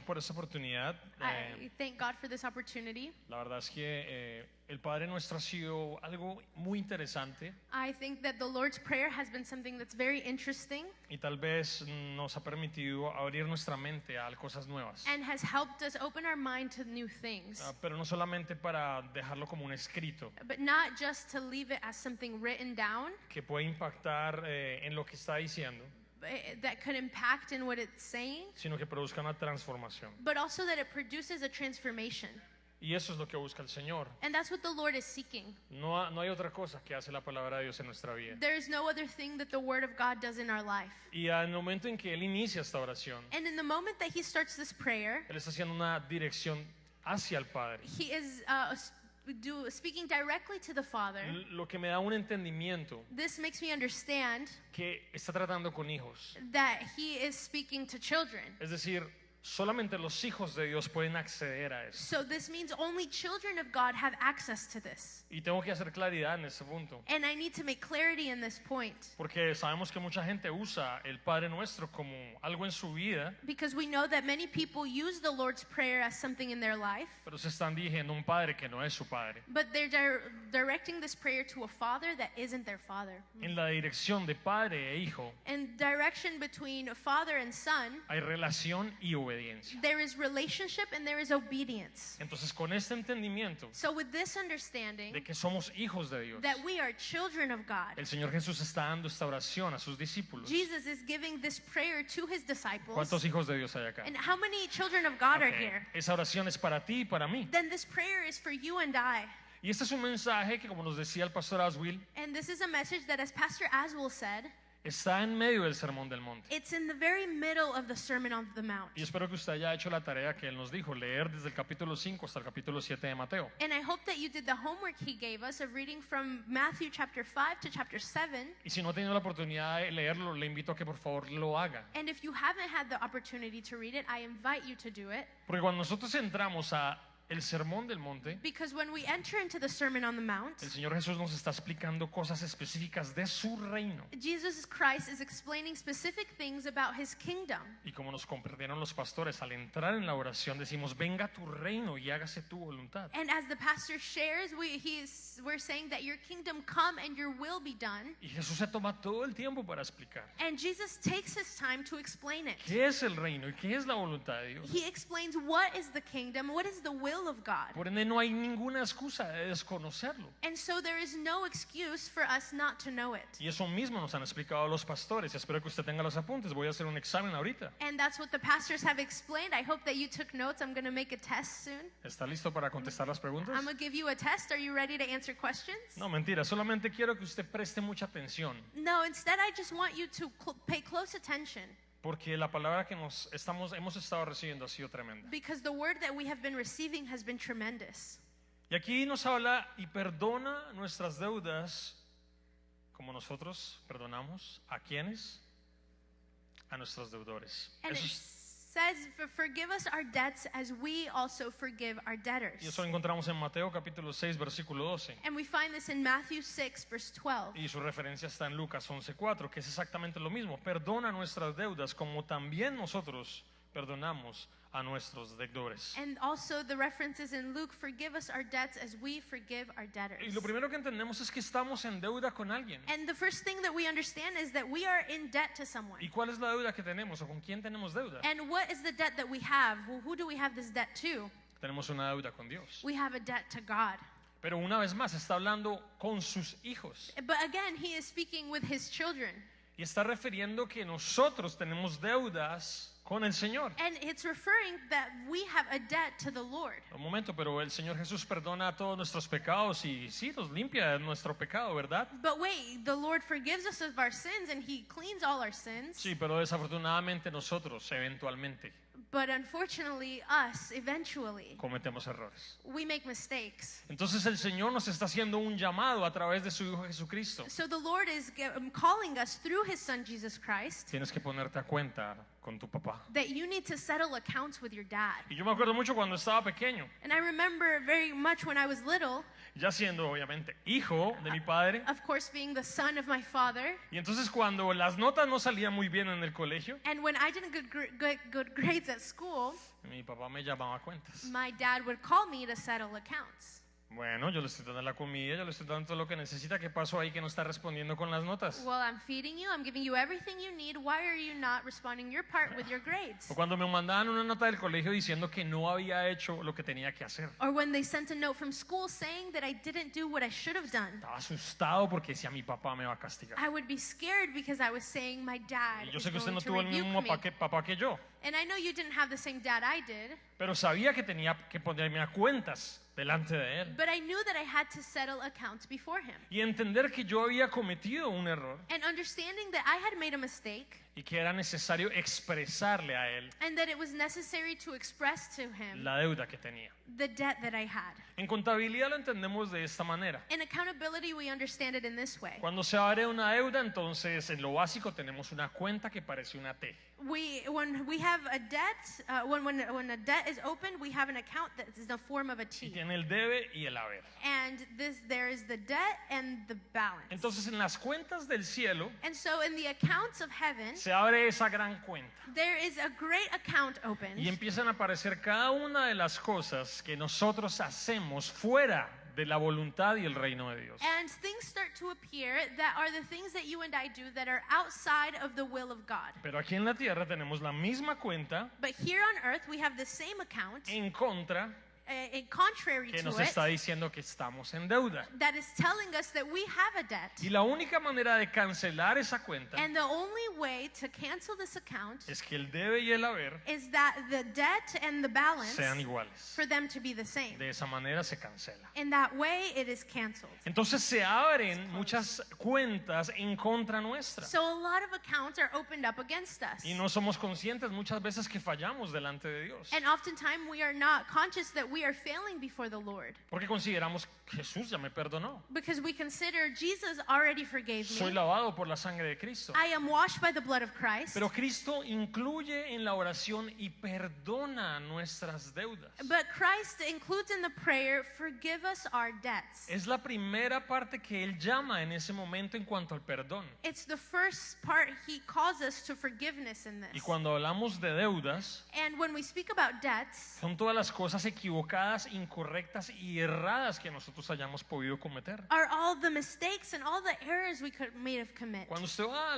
Señor por esta oportunidad. I thank God for this opportunity. La verdad es que el Padre Nuestro ha sido algo muy interesante I think that the Lord's Prayer has been something that's very interesting y tal vez nos ha permitido abrir nuestra mente a cosas nuevas. and has helped us open our mind to new things. Pero no solamente para dejarlo como un escrito But not just to leave it as something written down que puede impactar en lo que está diciendo, that could impact in what it's saying, sino que produzca una transformación. but also that it produces a transformation. Y eso es lo que busca el Señor. And that's what the Lord is seeking. No hay otra cosa que hace la palabra de Dios en nuestra vida. There is no other thing that the Word of God does in our life. Y al momento en que Él inicia esta oración, And in the moment that He starts this prayer, Él está haciendo una dirección hacia el Padre. He is speaking directly to the Father. Lo que me da un entendimiento This makes me understand que está tratando con hijos. that He is speaking to children. Es decir, solamente los hijos de Dios pueden acceder a eso. So this means only children of God have access to this. Y tengo que hacer claridad en ese punto. And I need to make clarity in this point. Porque sabemos que mucha gente usa el Padre Nuestro como algo en su vida, Because we know that many people use the Lord's Prayer as something in their life, pero se están dirigiendo a un Padre que no es su Padre. but they're directing this prayer to a father that isn't their father. En la dirección de Padre e Hijo In direction between a father and son, hay relación y obediencia. there is relationship and there is obedience. Entonces, con este entendimiento So with this understanding de que somos hijos de Dios, that we are children of God, el Señor Jesús está dando esta oración a sus discípulos. Jesus is giving this prayer to His disciples. ¿Cuántos hijos de Dios hay acá? And how many children of God are Ok, here? esa oración es para ti y para mí. Then this prayer is for you and I. Y este es un mensaje que, como nos decía el pastor Aswil, And this is a message that, as Pastor Aswell said, está en medio del Sermón del Monte. it's in the very middle of the Sermon on the Mount. Y espero que usted haya hecho la tarea que él nos dijo, leer desde el capítulo 5 hasta el capítulo 7 de Mateo. And I hope that you did the homework he gave us of reading from Matthew chapter 5 to chapter 7. Y si no ha tenido la oportunidad de leerlo, le invito a que por favor lo haga. And if you haven't had the opportunity to read it, I invite you to do it. Porque cuando nosotros entramos a el Sermón del Monte, Because when we enter into the Sermon on the Mount, el Señor Jesús nos está explicando cosas específicas de su reino. Jesus Christ is explaining specific things about His kingdom. Y como nos compartieron los pastores, al entrar en la oración decimos, venga tu reino y hágase tu voluntad. And as the pastor shares, we're saying that your kingdom come and your will be done. Y Jesús se toma todo el tiempo para explicar And Jesus takes His time to explain it. qué es el reino y qué es la voluntad de Dios. He explains what is the kingdom, what is the will of God. Por ende, no hay ninguna excusa de desconocerlo. And so there is no excuse for us not to know it. Y eso mismo nos han explicado los pastores. Espero que usted tenga los apuntes. Voy a hacer un examen ahorita. And that's what the pastors have explained. I hope that you took notes. I'm going to make a test soon. ¿Está listo para contestar las preguntas? I'm going to give you a test. Are you ready to answer questions? No, mentira. Solamente quiero que usted preste mucha atención. No, instead I just want you to pay close attention. Porque la palabra que hemos estado recibiendo ha sido tremenda. Because the word that we have been receiving has been tremendous. Y aquí nos habla y perdona nuestras deudas como nosotros perdonamos a quienes, a nuestros deudores. And Eso it es- says, forgive us our debts as we also forgive our debtors. y eso lo encontramos en Mateo capítulo 6 versículo 12. And we find this in Matthew 6, verse 12. Y su referencia está en Lucas 11:4, que es exactamente lo mismo. Perdona nuestras deudas como también nosotros perdonamos a nuestros deudores. And also the references in Luke, forgive us our debts as we forgive our debtors. Y lo primero que entendemos es que estamos en deuda con alguien. And the first thing that we understand is that we are in debt to someone. ¿Y cuál es la deuda que tenemos o con quién tenemos deuda? And what is the debt that we have? Well, who do we have this debt to? Tenemos una deuda con Dios. We have a debt to God. Pero una vez más está hablando con sus hijos But again, he is speaking with his children. y está refiriendo que nosotros tenemos deudas con el Señor. And it's referring that we have a debt to the Lord. Un momento, pero el Señor Jesús perdona todos nuestros pecados y sí, nos limpia de nuestro pecado, ¿verdad? But wait, the Lord forgives us of our sins and he cleans all our sins. Sí, pero desafortunadamente nosotros eventualmente But unfortunately, us, eventually, cometemos errores. we make mistakes. Entonces el Señor nos está haciendo un llamado a través de su Hijo Jesucristo. So the Lord is calling us through his son Jesus Christ. Tienes que ponerte a cuenta con tu papá. that you need to settle accounts with your dad. Y yo me acuerdo mucho cuando estaba pequeño, And I remember very much when I was little, ya siendo obviamente hijo de mi padre. of course being the son of my father, Y entonces cuando las notas no salían muy bien en el colegio, and when I didn't get good grades at school, mi papá me llamaba a cuentas. my dad would call me to settle accounts. Bueno, yo le estoy dando la comida, yo le estoy dando todo lo que necesita. ¿Qué pasó ahí que no está respondiendo con las notas? Well, I'm feeding you, I'm giving you everything you need. Why are you not responding your part with your grades? O cuando me mandaban una nota del colegio diciendo que no había hecho lo que tenía que hacer. Or when they sent a note from school saying that I didn't do what I should have done. Estaba asustado porque decía mi papá me va a castigar. I would be scared because I was saying my dad Y yo is sé que usted going no to tuvo el rebuke mismo me. papá que yo, And I know you didn't have the same dad I did, pero sabía que tenía que ponerme a cuentas delante de él but I knew that I had to settle accounts before him. y entender que yo había cometido un error And understanding that I had made a mistake y que era necesario expresarle a él and that it was necessary to express to him la deuda que tenía. the debt that I had. En contabilidad lo entendemos de esta manera. In accountability, we understand it in this way. Cuando se abre una deuda, entonces en lo básico tenemos una cuenta que parece una T. When we have a debt, when a debt is opened, we have an account that is in the form of a Y T. tiene el debe y el haber. And there is the debt and the balance. Entonces en las cuentas del cielo And so in the accounts of heaven, se abre esa gran cuenta there is a great account opened. y empiezan a aparecer cada una de las cosas que nosotros hacemos fuera de la voluntad y el reino de Dios. And things start to appear that are the things that you and I do that are outside of the will of God. Pero aquí en la tierra tenemos la misma cuenta But here on earth, we have the same account, en contra contrary que to nos it, está diciendo que estamos en deuda. that is telling us that we have a debt. Y la única manera de cancelar esa cuenta And the only way to cancel this account es que el debe y el haber is that the debt and the balance, sean iguales. for them to be the same. De esa manera se cancela. In that way, it is canceled. Entonces se abren muchas cuentas en contra nuestra. So a lot of accounts are opened up against us. Y no somos conscientes muchas veces que fallamos delante de Dios. And oftentimes we are not conscious that we are failing before the Lord. Porque consideramos Jesús ya me perdonó. Because we consider Jesus already forgave Soy me. lavado por la sangre de Cristo. I am washed by the blood of Christ. Pero Cristo incluye en la oración y perdona nuestras deudas. But Christ includes in the prayer, forgive us our debts. Es la primera parte que Él llama en ese momento en cuanto al perdón. It's the first part he calls us to forgiveness in Y this. cuando hablamos de deudas, And when we speak about debts, son todas las cosas equivocadas, incorrectas y erradas que nosotros hayamos podido cometer. are all the mistakes and all the errors we may have committed. Cuando usted va a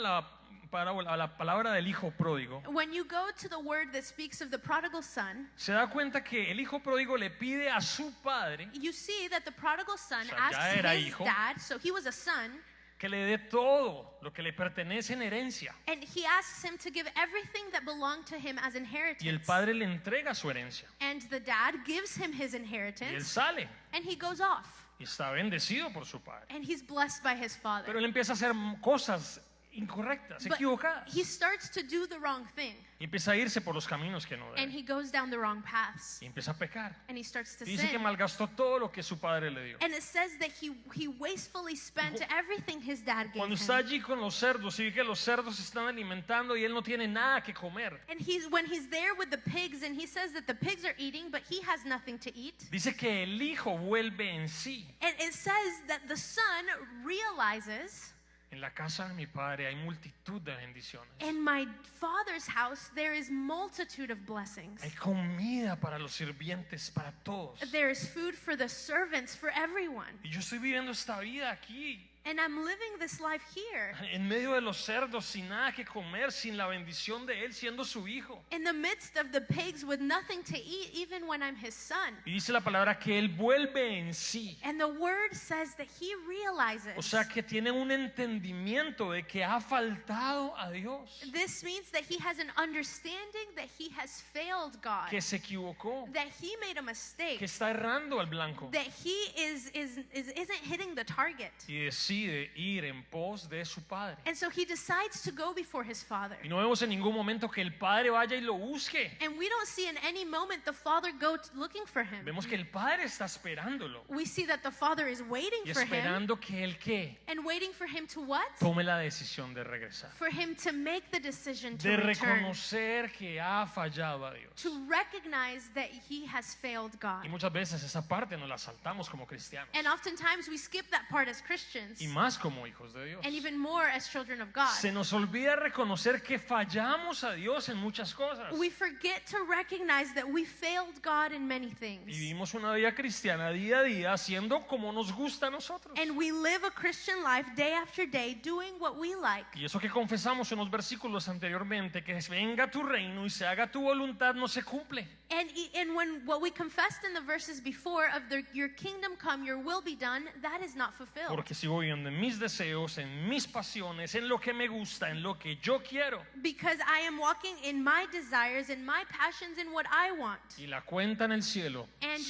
la palabra del hijo pródigo, When you go to the word that speaks of the prodigal son, se da cuenta que el hijo pródigo le pide a su padre you see that the prodigal son O sea, ya asks era his hijo. dad, so he was a son, que le dé todo lo que le pertenece en herencia. and he asks him to give everything that belonged to him as Y el inheritance. padre le entrega su herencia. And the dad gives him his Y él inheritance, sale and he goes off, y está bendecido por su padre. and he's blessed by his father. Pero él empieza a hacer cosas incorrectas, But equivocadas. he starts to do the wrong thing, Y empieza a irse por los caminos que no and debe. he goes down the wrong paths, Y empieza a pecar. and he starts to Y dice que sin. malgastó todo lo que su padre le dio. And it says that he wastefully spent everything his dad gave Cuando está him. allí con los cerdos y ve que los cerdos se están alimentando y él no tiene nada que comer, And when he's there with the pigs, and he says that the pigs are eating, but he has nothing to eat. dice que el hijo vuelve en sí. And it says that the son realizes, En la casa de mi padre hay multitud de bendiciones. in my father's house there is multitude of blessings. Hay comida para los sirvientes, para todos. There is food for the servants, for everyone. Y yo estoy viviendo esta vida aquí, And I'm living this life here, en medio de los cerdos, sin nada que comer, sin la bendición de él, siendo su hijo. in the midst of the pigs with nothing to eat, even when I'm his son. Y dice la palabra que él vuelve en sí. And the word says that he realizes. O sea que tiene un entendimiento de que ha faltado a Dios, This means that he has an understanding that he has failed God, que se equivocó, that he made a mistake, que está errando al blanco. that he isn't hitting the target. Y decide decide ir en pos de su padre. And so he decides to go before his father. Y no vemos en ningún momento que el padre vaya y lo busque. And we don't see in any moment the father go looking for him. Vemos que el padre está esperándolo We see that the father is waiting y for him esperando que él ¿qué? and waiting for him to what? Tome la decisión de regresar, For him to make the decision to de return, reconocer que ha fallado a Dios. to recognize that he has failed God. Y muchas veces esa parte nos la saltamos como cristianos And oftentimes we skip that part as Christians, y más como hijos de Dios. and even more as children of God. Se nos olvida reconocer que fallamos a Dios en muchas cosas We forget to recognize that we failed God in many y things. vivimos una vida cristiana día a día haciendo como nos gusta a nosotros. And we live a Christian life day after day doing what we like. Y eso que confesamos en los versículos anteriormente, que venga tu reino y se haga tu voluntad, no se cumple. And when what we confessed in the verses before of your kingdom come, your will be done, that is not fulfilled. Porque sigo viviendo en mis deseos, en mis pasiones, en lo que me gusta, en lo que yo quiero. Because I am walking in my desires, in my passions, in what I want. Y la cuenta en el cielo And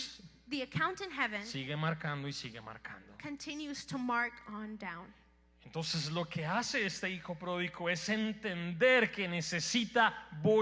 the account in heaven sigue marcando y sigue marcando. continues to mark on down. Entonces lo que hace este hijo pródigo es entender que necesita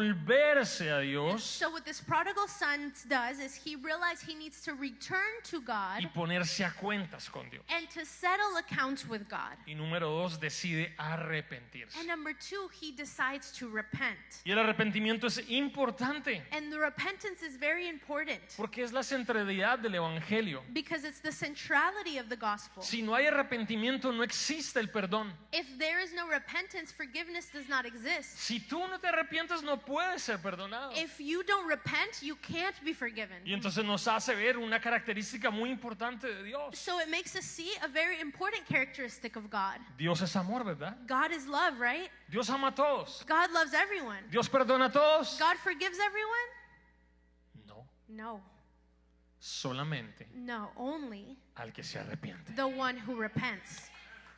volverse a Dios So what this prodigal son does is he realizes he needs to return to God y ponerse a cuentas con Dios. and to settle accounts with God. Y número 2, decide arrepentirse. And number 2, he decides to repent. Y el arrepentimiento es importante And the repentance is very important porque es la centralidad del evangelio. because it's the centrality of the gospel. Si no hay arrepentimiento, no existe el perdón. If there is no repentance, forgiveness does not exist. Si tú no te arrepientes, no puedes ser perdonado. If you don't repent, you can't be forgiven. Y entonces nos hace ver una característica muy importante de Dios. So it makes us see a very important characteristic of God. Dios es amor, ¿verdad? God is love, right? Dios ama a todos. God loves everyone. Dios perdona a todos. God forgives everyone? No, No. solamente No, only al que se arrepiente. the one who repents.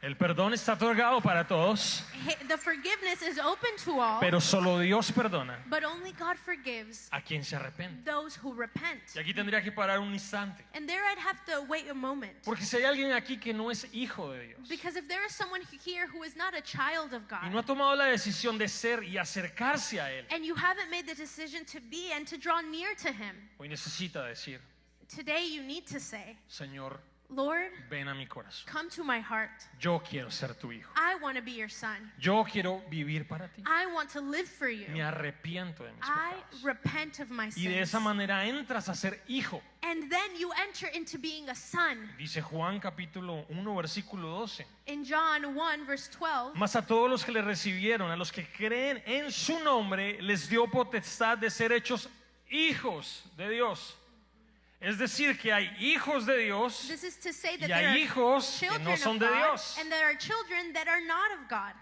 El perdón está otorgado para todos, The forgiveness is open to all, pero solo Dios perdona but only God forgives a quien se arrepiente. those who repent. Y aquí tendría que parar un instante, And there I'd have to wait a moment. porque si hay alguien aquí que no es hijo de Dios Because if there is someone here who is not a child of y no ha God, tomado la decisión de ser y acercarse a Él, and you haven't made the decision to be and to draw near to Him, hoy necesita decir: today you need to say, Señor, Lord, ven a mi corazón. come to my heart. Yo quiero ser tu hijo. I want to be your son. Yo quiero vivir para ti. I want to live for you. Me arrepiento de mis I pecados. repent of my Y de sins. esa manera entras a ser hijo. And then you enter into being a son. Dice Juan capítulo 1 versículo 12. In John 1 verse 12, Mas a todos los que le recibieron, a los que creen en su nombre, les dio potestad de ser hechos hijos de Dios. Es decir, que hay hijos de Dios this is to say that y there hay are hijos que children no son of de God Dios. and there are children that are not of God.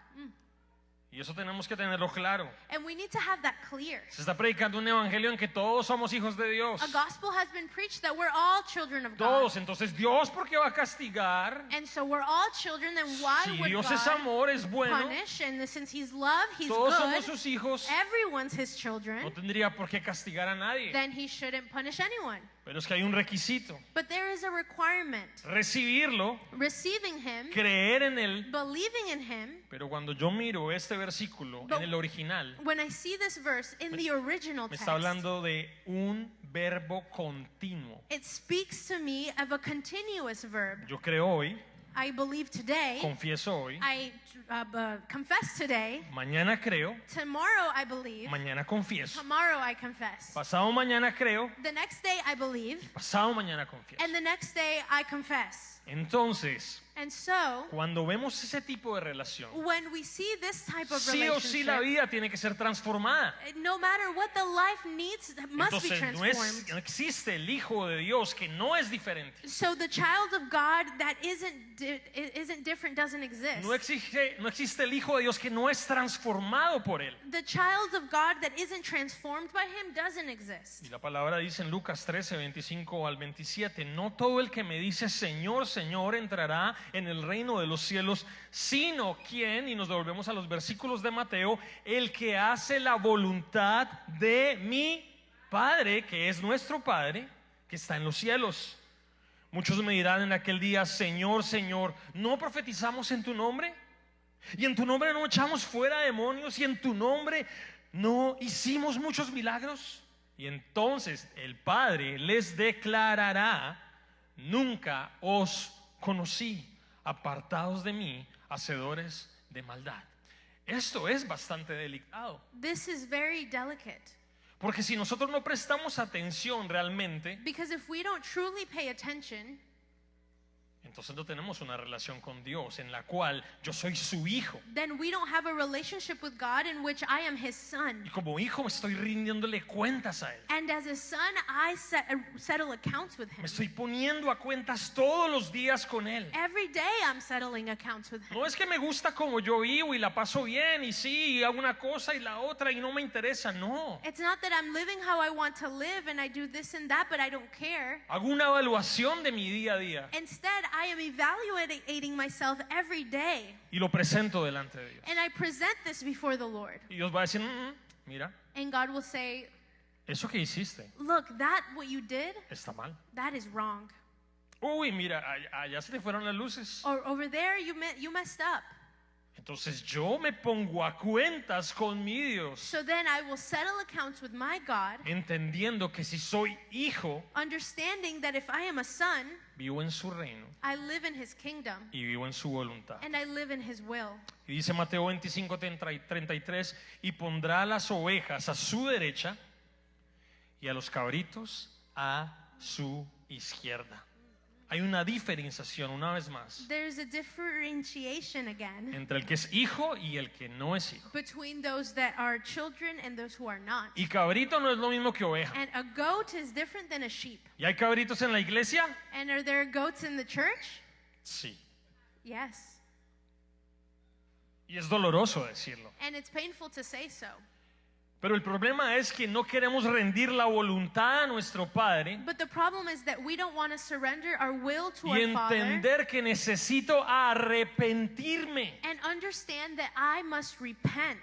Y eso tenemos que tenerlo claro. And we need to have that clear. Se está predicando un evangelio en que todos somos hijos de Dios. A gospel has been preached that we're all children of God. Todos. Entonces, Dios, ¿por qué va a castigar? And so we're all children, then why Si would Dios es God amor, es bueno, punish? And since He's love, He's todos somos good, sus hijos, everyone's His children, no tendría por qué castigar a nadie. then He shouldn't punish anyone. Pero es que hay un requisito: But there is a requirement. recibirlo, Receiving Him, creer en Él. believing in Him. Pero cuando yo miro este versículo But en el original, when I see this verse in the original me text, está hablando de un verbo continuo. it speaks to me of a continuous verb. Yo creo hoy, I believe today, confieso hoy, I confess today, mañana creo, tomorrow I believe, mañana confieso, tomorrow I confess, pasado mañana creo, the next day I believe, pasado mañana confieso. and the next day I confess. Entonces, And so, cuando vemos ese tipo de relación, when we see this type of sí o sí la relationship, vida tiene que ser transformada. no matter what the life needs, must be Entonces transformed. no existe el Hijo de Dios que no es diferente. So the child of God that isn't different doesn't exist. No existe el Hijo de Dios que no es transformado por Él. The child of God that isn't transformed by Him doesn't exist. Y la palabra dice en Lucas 13, 25 al 27, no todo el que me dice Señor, Señor entrará en el reino de los cielos, sino quien, y nos devolvemos a los versículos de Mateo, el que hace la voluntad de mi Padre, que es nuestro Padre, que está en los cielos. Muchos me dirán en aquel día: Señor, Señor, ¿no profetizamos en tu nombre? Y en tu nombre no echamos fuera demonios, y en tu nombre no hicimos muchos milagros. Y entonces el Padre les declarará: nunca os conocí, apartados de mí, hacedores de maldad. Esto es bastante delicado, This is very delicate. porque si nosotros no prestamos atención realmente, Because if we don't truly pay attention, entonces no tenemos una relación con Dios en la cual yo soy su hijo. then we don't have a relationship with God in which I am His son. Y como hijo estoy rindiéndole cuentas a Él. And as a son, I settle accounts with Him. Me estoy poniendo a cuentas todos los días con Él. Every day I'm settling accounts with Him. No es que me gusta como yo vivo y la paso bien y sí, y hago una cosa y la otra y no me interesa, no. It's not that I'm living how I want to live and I do this and that, but I don't care. Hago una evaluación de mi día a día Instead, I am evaluating myself every day. y lo presento delante de Dios. And I present this before the Lord. Y Dios va a decir: mira, And God will say, eso que hiciste look, what you did, está mal. that is wrong. Uy, mira, allá se te fueron las luces. Or over there, you messed up. Entonces yo me pongo a cuentas con mi Dios, So then I will settle accounts with my God, entendiendo que si soy hijo, understanding that if I am a son, vivo en su reino I live in His kingdom y vivo en su voluntad. and I live in His will. Y dice Mateo 25:33: y pondrá a las ovejas a su derecha y a los cabritos a su izquierda. Hay una diferenciación, una vez más, There's a differentiation again entre el que es hijo y el que no es hijo. between those that are children and those who are not. Y cabrito no es lo mismo que oveja. And a goat is different than a sheep. ¿Y hay cabritos en la iglesia? And are there goats in the church? Sí. Yes. Y es doloroso decirlo. And it's painful to say so. Pero el problema es que no queremos rendir la voluntad a nuestro Padre But the problem is that we don't want to surrender our will to y our Father entender que necesito arrepentirme, and understand that I must repent,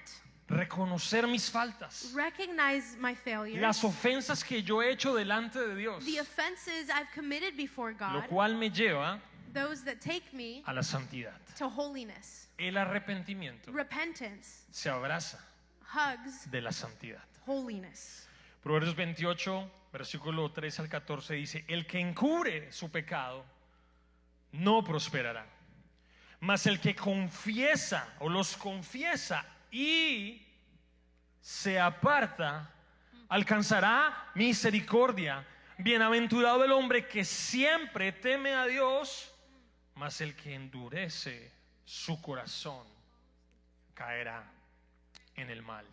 reconocer mis faltas, recognize my failures, las ofensas que yo he hecho delante de Dios, the offenses I've committed before lo God, cual me lleva those that take me a la santidad. to holiness. El arrepentimiento Repentance se abraza hugs de la santidad. holiness. Proverbios 28, versículo 3 al 14 dice: el que encubre su pecado no prosperará, mas el que confiesa o los confiesa y se aparta alcanzará misericordia. Bienaventurado el hombre que siempre teme a Dios, mas el que endurece su corazón caerá en el mal.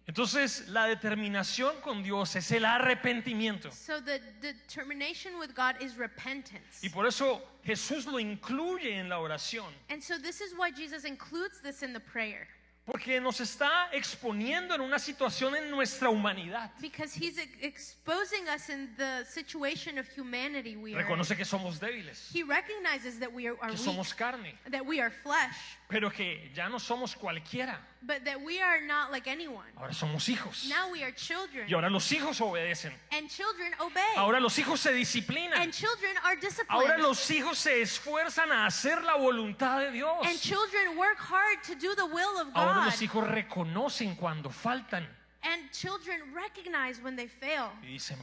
Entonces la determinación con Dios es el arrepentimiento. So the determination with God is repentance. Y por eso Jesús lo incluye en la oración, And so this is why Jesus includes this in the prayer. porque nos está exponiendo en una situación en nuestra humanidad. Because He's exposing us in the situation of humanity we are in. Reconoce que somos débiles, He recognizes that we are que weak, somos carne, that we are flesh, pero que ya no somos cualquiera. but that we are not like anyone. Ahora somos hijos. Now we are children. Y ahora los hijos obedecen. And children obey. Ahora los hijos se disciplinan. And children are disciplined. Ahora los hijos se esfuerzan a hacer la voluntad de Dios. And children work hard to do the will of Ahora God. los hijos reconocen cuando faltan And children recognize when they fail. y dicen: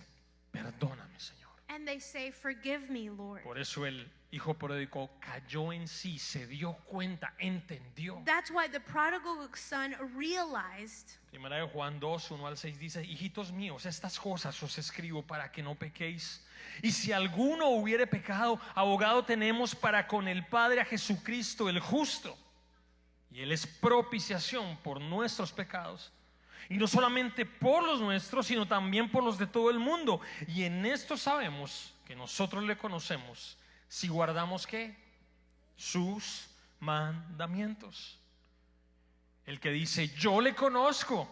perdóname, Señor. And they say, forgive me, Lord. Por eso el hijo pródigo cayó en sí, se dio cuenta, entendió. That's why the prodigal son realized. Primera de Juan 2, 1 al 6 dice: hijitos míos, estas cosas os escribo para que no pequéis. Y si alguno hubiere pecado, abogado tenemos para con el Padre, a Jesucristo el justo. Y Él es propiciación por nuestros pecados. Y no solamente por los nuestros, sino también por los de todo el mundo. Y en esto sabemos que nosotros le conocemos si guardamos ¿qué? Sus mandamientos. El que dice yo le conozco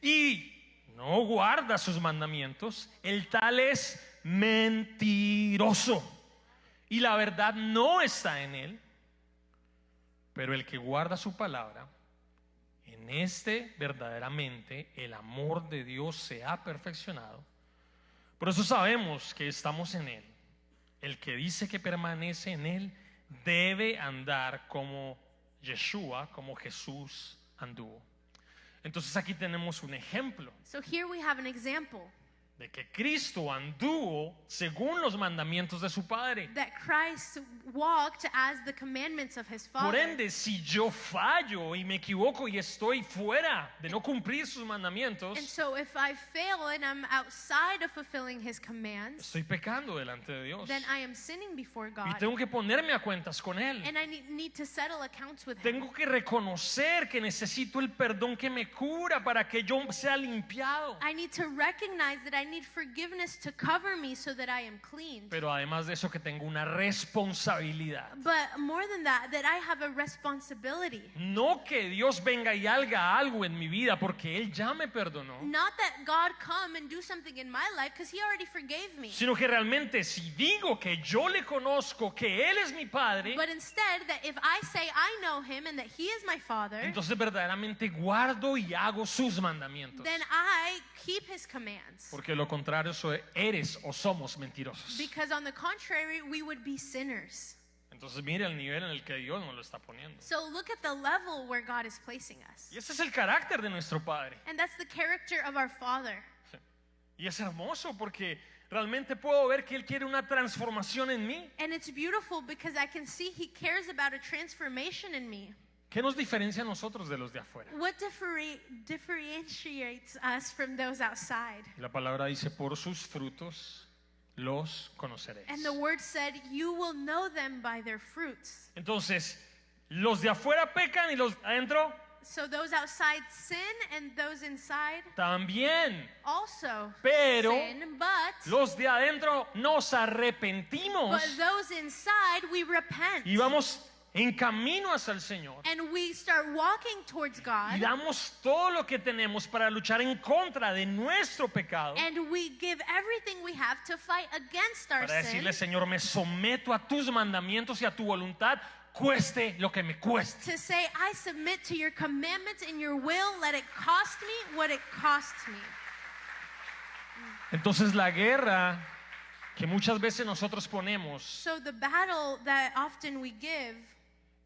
y no guarda sus mandamientos, el tal es mentiroso y la verdad no está en él. Pero el que guarda su palabra, en este verdaderamente el amor de Dios se ha perfeccionado. Por eso sabemos que estamos en Él. El que dice que permanece en Él debe andar como Yeshua, como Jesús anduvo. Entonces aquí tenemos un ejemplo So here we have an example de que Cristo anduvo según los mandamientos de su Padre. that Christ walked as the commandments of his Por Father. ende, si yo fallo y me equivoco y estoy fuera de no cumplir sus mandamientos, And so if I fail and I'm outside of fulfilling his commands, estoy pecando delante de Dios. then I am sinning before Y God. tengo que ponerme a cuentas con Él. And I need to settle accounts with him. Tengo que reconocer que necesito el perdón que me cura para que yo sea limpiado. I need to recognize that I need forgiveness to cover me so that I am cleaned. Pero además de eso que tengo una responsabilidad. But more than that, that I have a responsibility. No que Dios venga y haga algo en mi vida porque Él ya me perdonó, Not that God come and do something in my life because he already forgave me. sino que realmente si digo que yo le conozco, que Él es mi Padre, But instead, that if I say I know him and that he is my Father, entonces verdaderamente guardo y hago sus mandamientos. then I keep his commands. Porque lo contrario eres o somos mentirosos. Because on the contrary, we would be sinners. Entonces mire el nivel en el que Dios nos lo está poniendo. So look at the level where God is placing us. Y ese es el carácter de nuestro Padre. And that's the character of our Father. Sí. Y es hermoso porque realmente puedo ver que Él quiere una transformación en mí. And it's beautiful because I can see he cares about a transformation in me. ¿Qué nos diferencia a nosotros de los de afuera? What differentiates us from those outside? Y la palabra dice, por sus frutos los conoceréis. And the word said, you will know them by their fruits. Entonces, los de afuera pecan y los de adentro So those outside sin and those inside también. also Pero sin, but los de adentro nos arrepentimos those inside we repent. y vamos en camino hacia el Señor. And we start walking towards Y God. damos todo lo que tenemos para luchar en contra de nuestro pecado. And we give everything we have to fight against our Para sin. decirle, Señor, me someto a tus mandamientos y a tu voluntad, cueste lo que me cueste. To say, I submit to your commandments and your will. Let it cost me what it costs me. Entonces la guerra que muchas veces nosotros ponemos So the battle that often we give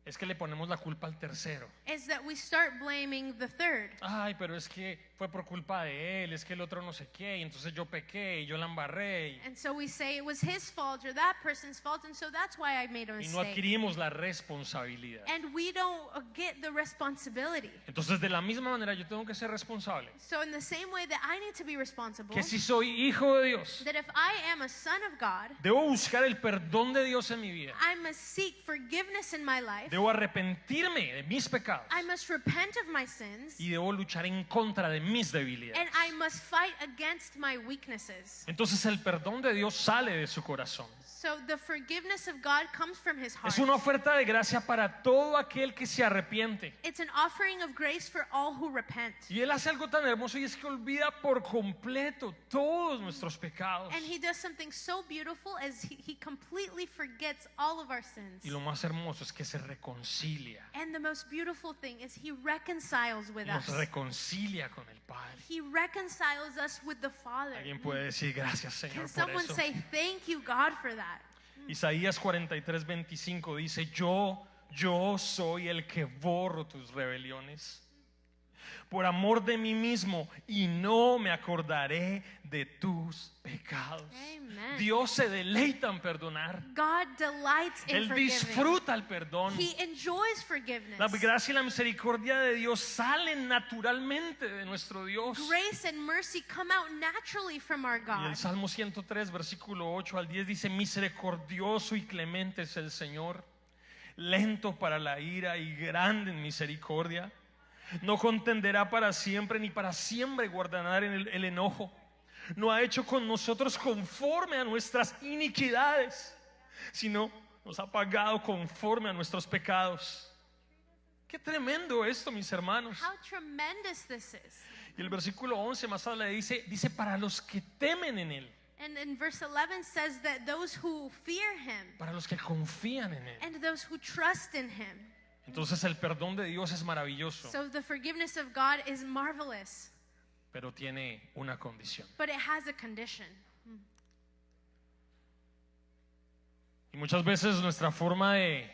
es que le ponemos la culpa al tercero. is that we start blaming the third. Ay, pero es que fue por culpa de él, es que el otro no sé qué, y entonces yo pequé y yo la embarré. And so we say it was his fault or that person's fault, and so that's why I made a Y no mistake. adquirimos la responsabilidad. And we don't get the responsibility. Entonces de la misma manera yo tengo que ser responsable. So in the same way that I need to be responsible, Que si soy hijo de Dios, that if I am a son of God, debo buscar el perdón de Dios en mi vida. I must seek forgiveness in my life. Debo arrepentirme de mis pecados. I must repent of my sins. Y debo luchar en contra de mis debilidades. And I must fight against my weaknesses. Entonces el perdón de Dios sale de su corazón. So the forgiveness of God comes from his heart. Es una oferta de gracia para todo aquel que se arrepiente. It's an offering of grace for all who repent. Y Él hace algo tan hermoso y es que olvida por completo todos nuestros pecados. And he does something so beautiful as he completely forgets all of our sins. Y lo más hermoso es que se reconcilia. And the most beautiful thing is he reconciles with Nos us. reconcilia con el Padre. He reconciles us with the Father. Alguien puede decir gracias, Señor, Can por someone eso. say thank you, God, for that? Isaías 43:25 dice, yo soy el que borro tus rebeliones por amor de mí mismo y no me acordaré de tus pecados. Amen. Dios se deleita en perdonar. God delights in Él forgiving. disfruta el perdón. He enjoys forgiveness. La gracia y la misericordia de Dios salen naturalmente de nuestro Dios. Grace and mercy come out naturally from our Y God. el Salmo 103, versículo 8 al 10 dice, misericordioso y clemente es el Señor, lento para la ira y grande en misericordia. No contenderá para siempre, ni para siempre guardará el enojo. No ha hecho con nosotros conforme a nuestras iniquidades, sino nos ha pagado conforme a nuestros pecados. Qué tremendo esto, mis hermanos. How tremendous this is. Y el versículo 11 más adelante dice para los que temen en Él, And in verse 11 says that those who fear him para los que confían en Él. and those who trust in him. Entonces el perdón de Dios es maravilloso, So the forgiveness of God is marvelous, pero tiene una condición. but it has a condition. Y muchas veces nuestra forma de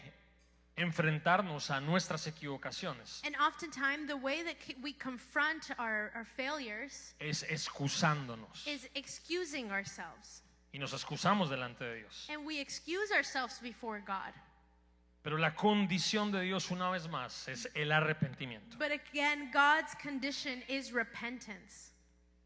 enfrentarnos a nuestras equivocaciones And oftentimes, the way that we confront our failures es excusándonos. is excusing ourselves. Y nos excusamos delante de Dios. And we excuse ourselves before God. Pero la condición de Dios, una vez más, es el arrepentimiento. But again, God's condition is repentance.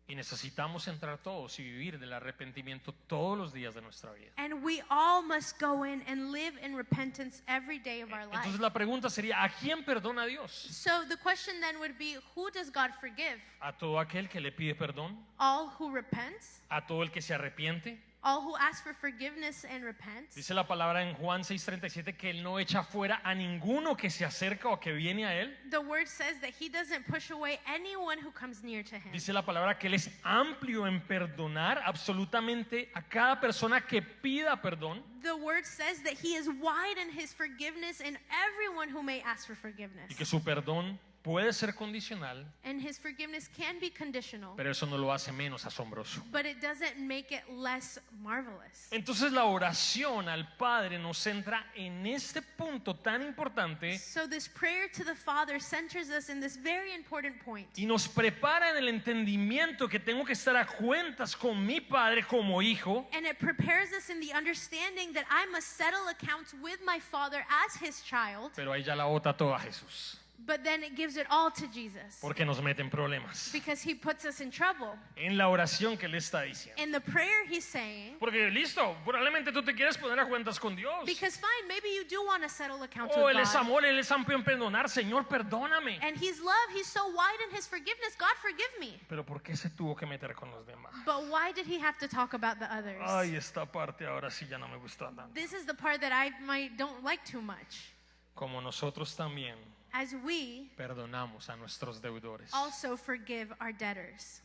Y necesitamos entrar todos y vivir del arrepentimiento todos los días de nuestra vida. And we all must go in and live in repentance every day of our life. Entonces la pregunta sería, ¿a quién perdona Dios? So the question then would be, who does God forgive? ¿A todo aquel que le pide perdón? All who repents? ¿A todo el que se arrepiente? All who ask for forgiveness and repents? Dice la palabra en Juan 6:37 que Él no echa fuera a ninguno que se acerca o que viene a Él. The word says that he doesn't push away anyone who comes near to him. Dice la palabra que Él es amplio en perdonar absolutamente a cada persona que pida perdón. The word says that he is wide in his forgiveness and everyone who may ask for forgiveness. Y que su perdón puede ser condicional, And his forgiveness can be conditional, pero eso no lo hace menos asombroso. but it doesn't make it less marvelous. Entonces la oración al Padre nos centra en este punto tan importante So this prayer to the Father centers us in this very important point. y nos prepara en el entendimiento que tengo que estar a cuentas con mi Padre como hijo, And it prepares us in the understanding that I must settle accounts with my Father as his child, pero ahí ya la bota toda Jesús, but then it gives it all to Jesus porque nos mete en problemas because he puts us in trouble. en la oración que Él está diciendo. In the prayer he's saying, Porque listo, probablemente tú te quieres poner a cuentas con Dios. because fine, maybe you do want to settle accounts Oh, with Él es God. amor, Él es amplio en perdonar. Señor, perdóname. And he's love, he's so wide in his forgiveness. God, forgive me. Pero ¿por qué se tuvo que meter con los demás? But why did he have to talk about the others? Ay, esta parte ahora sí ya no me gusta tanto. This is the part that I don't like too much. Como nosotros también As we perdonamos a nuestros deudores. also forgive our debtors.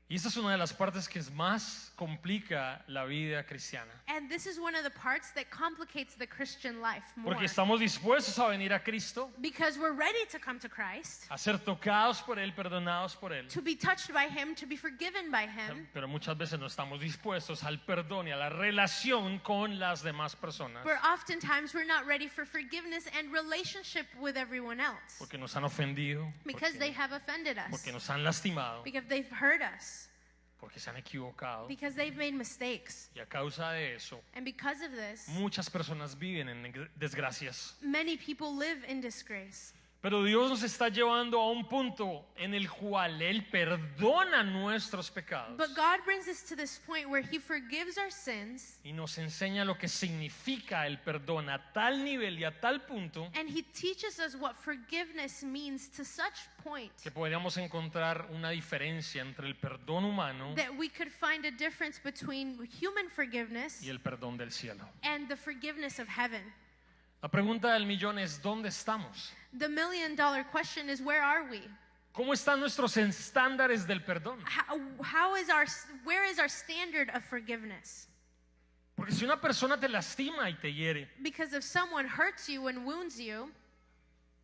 Y esta es una de las partes que más complica la vida cristiana. And this is one of the parts that complicates the Christian life more. Porque estamos dispuestos a venir a Cristo, Because we're ready to come to Christ, a ser tocados por Él, perdonados por Él. to be touched by him, to be forgiven by him. Pero muchas veces no estamos dispuestos al perdón y a la relación con las demás personas. But oftentimes we're not ready for forgiveness and relationship with everyone else. Porque nos han ofendido, Because they have offended us. porque nos han lastimado, Because they've hurt us. porque se han equivocado. Because they've made mistakes. Y a causa de eso, And because of this, muchas personas viven en desgracias. many people live in disgrace. Pero Dios nos está llevando a un punto en el cual Él perdona nuestros pecados But God brings us to this point where he forgives our sins y nos enseña lo que significa el perdón a tal nivel y a tal punto and he teaches us what forgiveness means to such point que podríamos encontrar una diferencia entre el perdón humano that we could find a difference between human forgiveness y el perdón del cielo. and the forgiveness of heaven. La pregunta del millón es, ¿dónde estamos? The $1,000,000 question is, where are we? ¿Cómo están nuestros estándares del perdón? Where is our standard of forgiveness? Porque si una persona te lastima y te hiere, Because if someone hurts you and wounds you,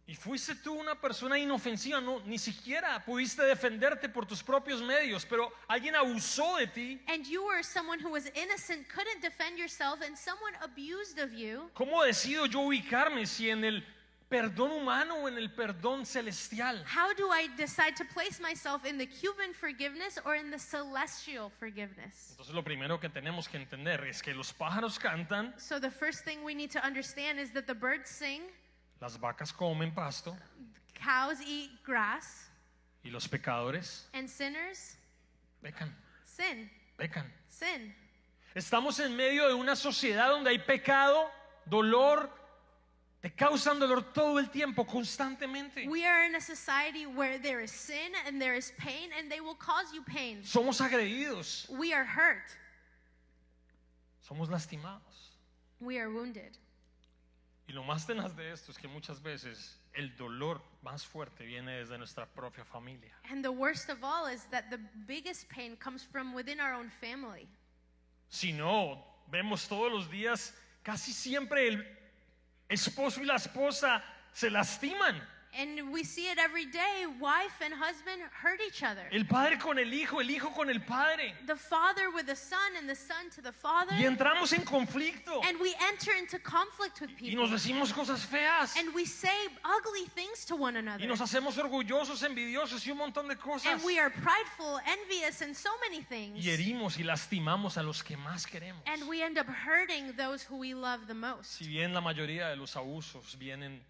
y fuiste tú una persona inofensiva, no, ni siquiera pudiste defenderte por tus propios medios, pero alguien abusó de ti, and you were someone who was innocent, couldn't defend yourself, and someone abused of you, ¿cómo decido yo ubicarme si en el perdón humano o en el perdón celestial? how do I decide to place myself in the human forgiveness or in the celestial forgiveness? Entonces lo primero que tenemos que entender es que los pájaros cantan, So the first thing we need to understand is that the birds sing, las vacas comen pasto cows eat grass, y los pecadores and sinners pecan, sin. pecan. Sin. Estamos en medio de una sociedad donde hay pecado, dolor, te causan dolor todo el tiempo, constantemente. We are in a society where there is sin and there is pain, and they will cause you pain. Somos agredidos, We are hurt. somos lastimados. We are wounded. Y lo más tenaz de esto es que muchas veces el dolor más fuerte viene desde nuestra propia familia. And the worst of all is that the biggest pain comes from within our own family. Si no, vemos todos los días, casi siempre el esposo y la esposa se lastiman. And we see it every day. Wife and husband hurt each other. El padre con el hijo con el padre. The father with the son and the son to the father. Y entramos en conflicto. And we enter into conflict with Y people. nos decimos cosas feas. And we say ugly things to one another. Y nos hacemos orgullosos, envidiosos y un montón de cosas. And we are prideful, envious, and so many things. Y herimos y lastimamos a los que más queremos. And we end up hurting those who we love the most. Si bien la mayoría de los abusos vienen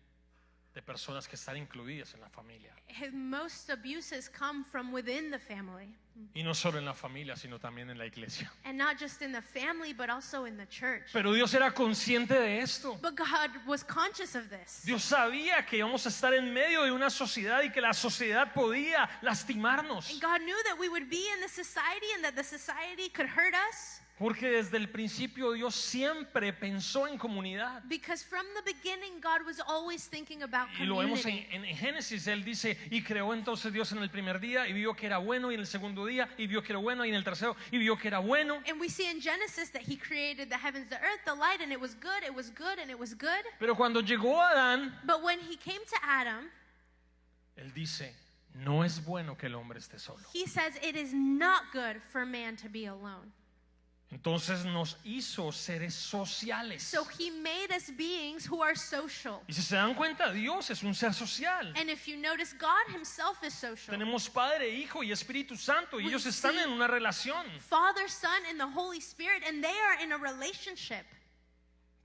de personas que están incluidas en la familia. Most abuses come from within the family. Y no solo en la familia, sino también en la iglesia. And not just in the family, but also in the church. Pero Dios era consciente de esto. But God was conscious of this. Dios sabía que íbamos a estar en medio de una sociedad y que la sociedad podía lastimarnos. And God knew that we would be in the society and that the society could hurt us. Porque desde el principio Dios siempre pensó en comunidad. Because from the beginning, God was always thinking about Y lo vemos community. en Génesis, Él dice, y creó entonces Dios en el primer día, y vio que era bueno, y en el segundo día, y vio que era bueno, y en el tercero, y vio que era bueno. And we see in Genesis that He created the heavens, the earth, the light, and it was good, it was good, and it was good. Pero cuando llegó Adán, But when He came to Adam, Él dice, no es bueno que el hombre esté solo. He says it is not good for man to be alone. Entonces nos hizo seres sociales. So He made us beings who are social. Y si se dan cuenta, Dios es un ser social. And if you notice, God Himself is social. Tenemos Padre, Hijo y Espíritu Santo, y We ellos están see en una relación. Father, Son, and the Holy Spirit, and they are in a relationship.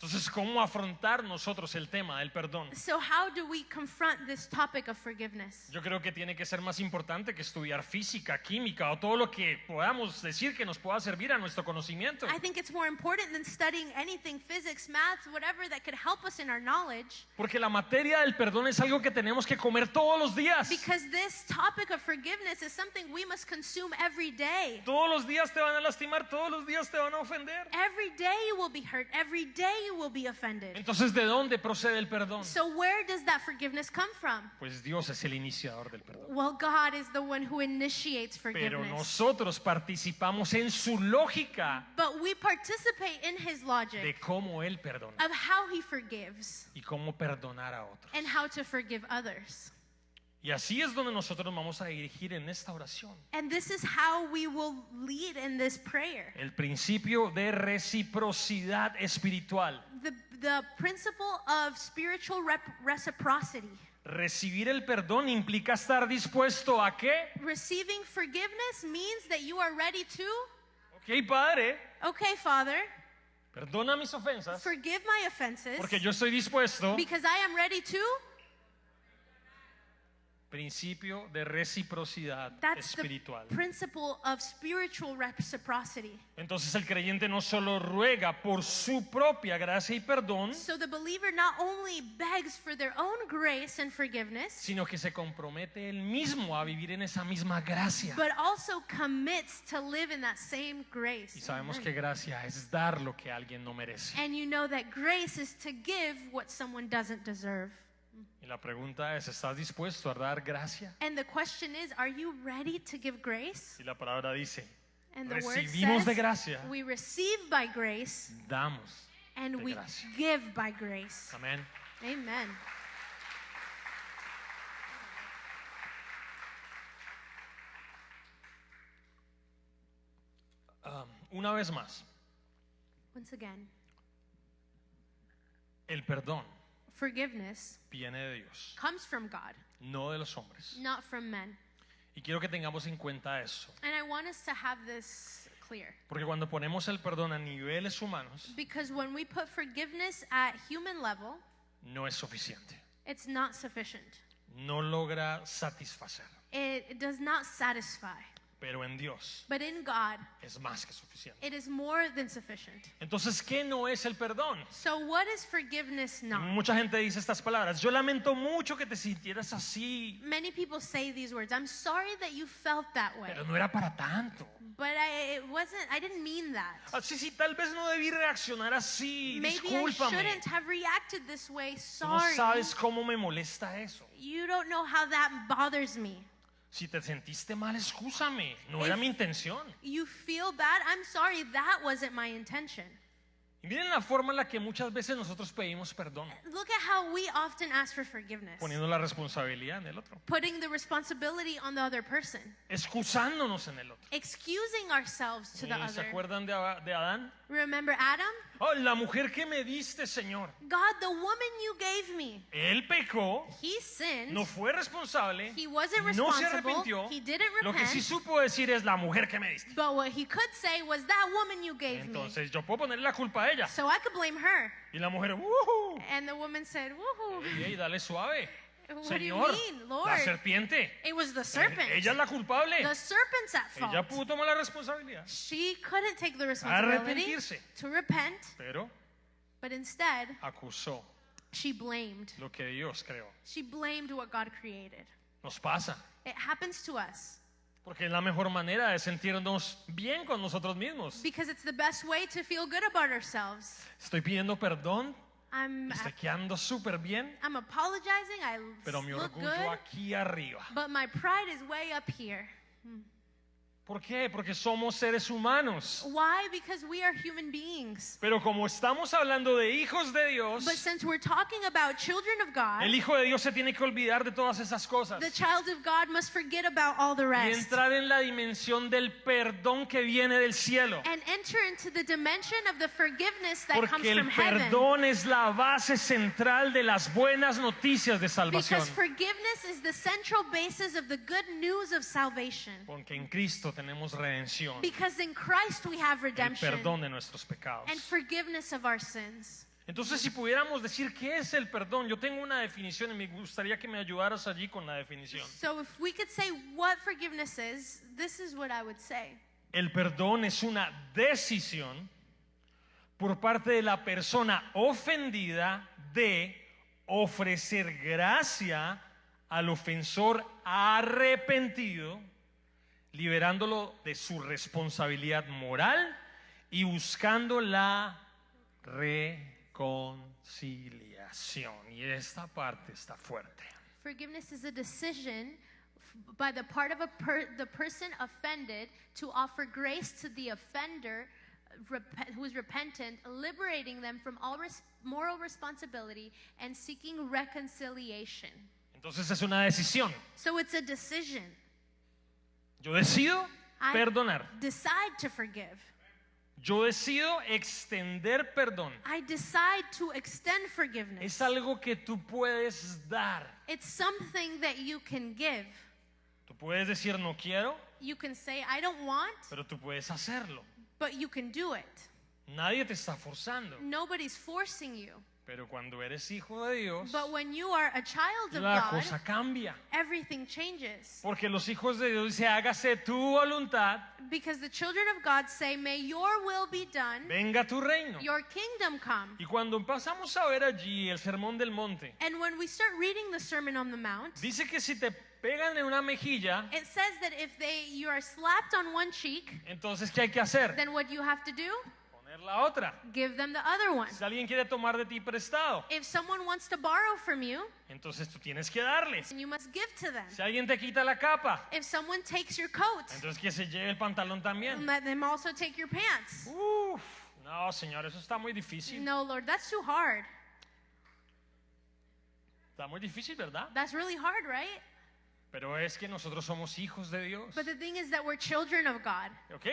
Entonces, ¿cómo afrontar nosotros el tema del perdón? So how do we confront this topic of forgiveness? Yo creo que tiene que ser más importante que estudiar física, química o todo lo que podamos decir que nos pueda servir a nuestro conocimiento. I think it's more important than studying anything, physics, math, whatever that could help us in our knowledge. Porque la materia del perdón es algo que tenemos que comer todos los días. Because this topic of forgiveness is something we must consume every day. Todos los días te van a lastimar, todos los días te van a ofender. Every day you will be hurt. Every day you will be offended. Entonces, ¿de dónde procede el perdón? So where does that forgiveness come from? Pues Dios es el iniciador del perdón. Well, God is the one who initiates Pero forgiveness. nosotros participamos en su lógica But we participate in His de logic cómo Él perdona of how He forgives y cómo perdonar a otros. and how to forgive others. Y así es donde nosotros nos vamos a dirigir en esta oración. And this is how we will lead in this prayer. El principio de reciprocidad espiritual. The principle of spiritual reciprocity. Recibir el perdón implica estar dispuesto a qué? Receiving forgiveness means that you are ready to, Ok, Padre, okay, Father, perdona mis ofensas forgive my offenses porque yo estoy dispuesto. because I am ready to. Principio de reciprocidad That's the espiritual. principle of spiritual reciprocity. Entonces el creyente no solo ruega por su propia gracia y perdón, So the believer not only begs for their own grace and forgiveness, sino que se compromete él mismo a vivir en esa misma gracia. but also commits to live in that same grace. Y sabemos que gracia es dar lo que alguien no merece. And you know that grace is to give what someone doesn't deserve. Y la pregunta es, ¿estás dispuesto a dar gracia? And the question is, are you ready to give grace? Y la palabra dice, And the word recibimos de says, gracia, we receive by grace damos and de we gracia. give by grace. Amén. Amen. Una vez más, Once again, el perdón forgiveness viene de Dios, comes from God, no de los hombres. not from men. Y quiero que tengamos en cuenta eso, And I want us to have this clear. porque cuando ponemos el perdón a niveles humanos, Because when we put forgiveness at human level, no es suficiente. it's not sufficient. No logra satisfacer. It does not satisfy. Pero en Dios But in God, es más que suficiente. it is more than sufficient. Entonces, ¿qué no es el perdón? So what is forgiveness not? Mucha gente dice estas palabras. Yo lamento mucho que te sintieras así, Many people say these words. I'm sorry that you felt that way. pero no era para tanto. But I didn't mean that. Así, sí, tal vez no debí reaccionar así. Maybe I Discúlpame. shouldn't have reacted this way. Tú no Sorry. sabes cómo me molesta eso. You don't know how that bothers me. Si te sentiste mal, excúsame. No era mi intención. You feel bad? I'm sorry. That wasn't my intention. Y miren la forma en la que muchas veces nosotros pedimos perdón, Look at how we often ask for forgiveness, poniendo la responsabilidad en el otro, putting the responsibility on the other person, excusándonos en el otro. excusing ourselves to the ¿Se other. acuerdan de Adán? Remember Adam? Oh, la mujer que me diste, Señor. God, the woman you gave me. Él pecó, He sinned. no fue responsable, He wasn't no se responsible. arrepintió. He didn't Lo que sí repent. supo decir es la mujer que me diste. But what he could say was that woman you gave me. Entonces yo puedo ponerle la culpa a ella. So I could blame her. Y la mujer, ¡wujú! And the woman said, woohoo. Ey, dale suave. What do you Señor, mean, Lord? la serpiente. It was the serpent. Ella es la culpable. The serpent's at Ella fault. pudo tomar la responsabilidad. She couldn't take the responsibility Arrepentirse. to repent, Pero but instead acusó she blamed. lo que Dios creó. She blamed what God created. Nos pasa. It happens to us Porque es la mejor manera de sentirnos bien con nosotros mismos. because it's the best way to feel good about ourselves. Estoy pidiendo perdón. I'm Estoy quedando súper bien. apologizing. I Pero mi look orgullo good, aquí arriba. but my pride is way up here. ¿Por qué? Porque somos seres humanos. Why? Because we are human beings. Pero como estamos hablando de hijos de Dios, But since we're talking about children of God, el hijo de Dios se tiene que olvidar de todas esas cosas the child of God must forget about all the y rest entrar en la dimensión del perdón que viene del cielo. and enter into the dimension of the forgiveness that comes Porque el from heaven. perdón es la base central de las buenas noticias de salvación. Because forgiveness is the central basis of the good news of salvation. Porque en Cristo tenemos redención, Because in Christ we have el redemption perdón de nuestros pecados. and forgiveness of our sins. Entonces, si pudiéramos decir qué es el perdón, yo tengo una definición y me gustaría que me ayudaras allí con la definición. So if we could say what forgiveness is, this is what I would say. El perdón es una decisión por parte de la persona ofendida de ofrecer gracia al ofensor arrepentido, liberándolo de su responsabilidad moral y buscando la reconciliación. Y esta parte está fuerte. Forgiveness is a decision by the part of the person offended to offer grace to the offender who is repentant, liberating them from all moral responsibility and seeking reconciliation. Entonces es una decisión. So it's a decision. Yo decido I perdonar. decide to forgive. Yo decido extender perdón. I decide to extend forgiveness. Es algo que tú puedes dar. It's something that you can give. Tú puedes decir no quiero, You can say, I don't want, pero tú puedes hacerlo. but you can do it. Nadie te está forzando. Nobody's forcing you. Pero cuando eres hijo de Dios, But when you are a child of la God, cosa cambia. everything changes. Porque los hijos de Dios dicen, hágase tu voluntad, Because the children of God say, may your will be done, venga tu reino. your kingdom come. Y cuando pasamos a ver allí el sermón del monte, And when we start reading the Sermon on the Mount, dice que si te pegan en una mejilla, it says that if you are slapped on one cheek, entonces ¿qué hay que hacer? then what do you have to do? Poner la otra. Give them the other one. Si alguien quiere tomar de ti prestado, If someone wants to borrow from you, entonces tú tienes que darles. then you must give to them. Si alguien te quita la capa, If someone takes your coat, entonces que se lleve el pantalón también. let them also take your pants. Uf, no, señor, eso está muy difícil. No, Lord, that's too hard. Está muy difícil, ¿verdad? That's really hard, right? Pero es que nosotros somos hijos de Dios. But the thing is that we're children of God. Ok,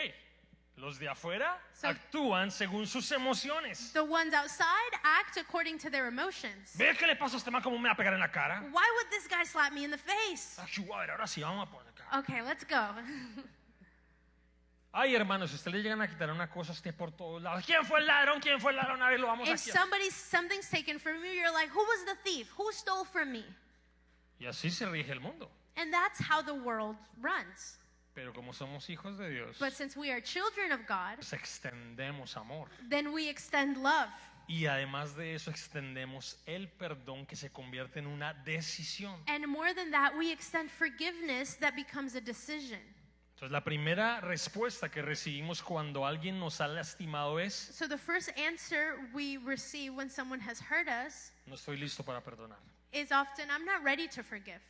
los de afuera So- actúan según sus emociones. The ones outside act according to their emotions. ¿Ve qué le pasa a este man como me va a pegar en la cara? Why would this guy slap me in the face? Ah, a ver, ahora sí, vamos a poner acá. Okay, let's go. Ay, hermanos, si usted le llegan a quitar una cosa, esté por todos lados. ¿Quién fue el ladrón? ¿Quién fue el ladrón? A ver, lo vamos a If hacer. something's taken from you, you're like, who was the thief? Who stole from me? Y así se rige el mundo. And that's how the world runs. Pero como somos hijos de Dios, But since we are children of God, pues extendemos amor. then we extend love. Y además de eso, extendemos el perdón que se convierte en una decisión. And more than that, we extend forgiveness that becomes a decision. Entonces, la primera respuesta que recibimos cuando alguien nos ha lastimado es: So the first answer we receive when someone has hurt us no estoy listo para perdonar. is often, I'm not ready to forgive.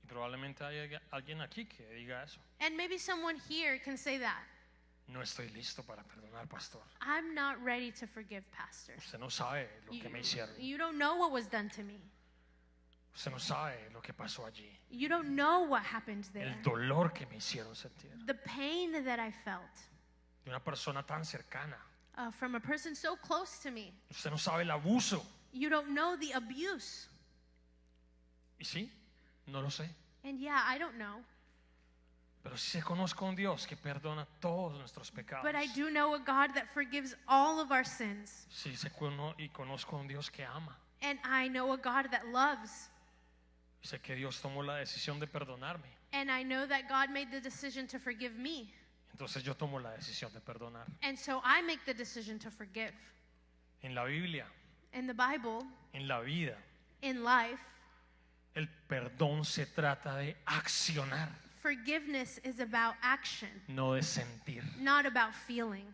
Y probablemente haya alguien aquí que diga eso. And maybe someone here can say that. No estoy listo para perdonar, pastor. I'm not ready to forgive, Pastor. Usted no sabe lo que me hicieron. You don't know what was done to me. Usted no sabe lo que pasó allí. You don't know what happened there. El dolor que me hicieron sentir. The pain that I felt De una persona tan cercana. from a person so close to me. Usted no sabe el abuso. You don't know the abuse. Y sí, no lo sé. And yeah, I don't know. Pero sí conozco a un Dios que perdona todos nuestros pecados. But I do know a God that forgives all of our sins. Sí, y conozco a un Dios que ama. And I know a God that loves. Y sé que Dios tomó la decisión de perdonarme. And I know that God made the decision to forgive me. Entonces yo tomo la decisión de perdonar. And so I make the decision to forgive. En la Biblia, In the Bible, en la vida, in life, el perdón se trata de accionar, forgiveness is about action, no de sentir. not about feeling.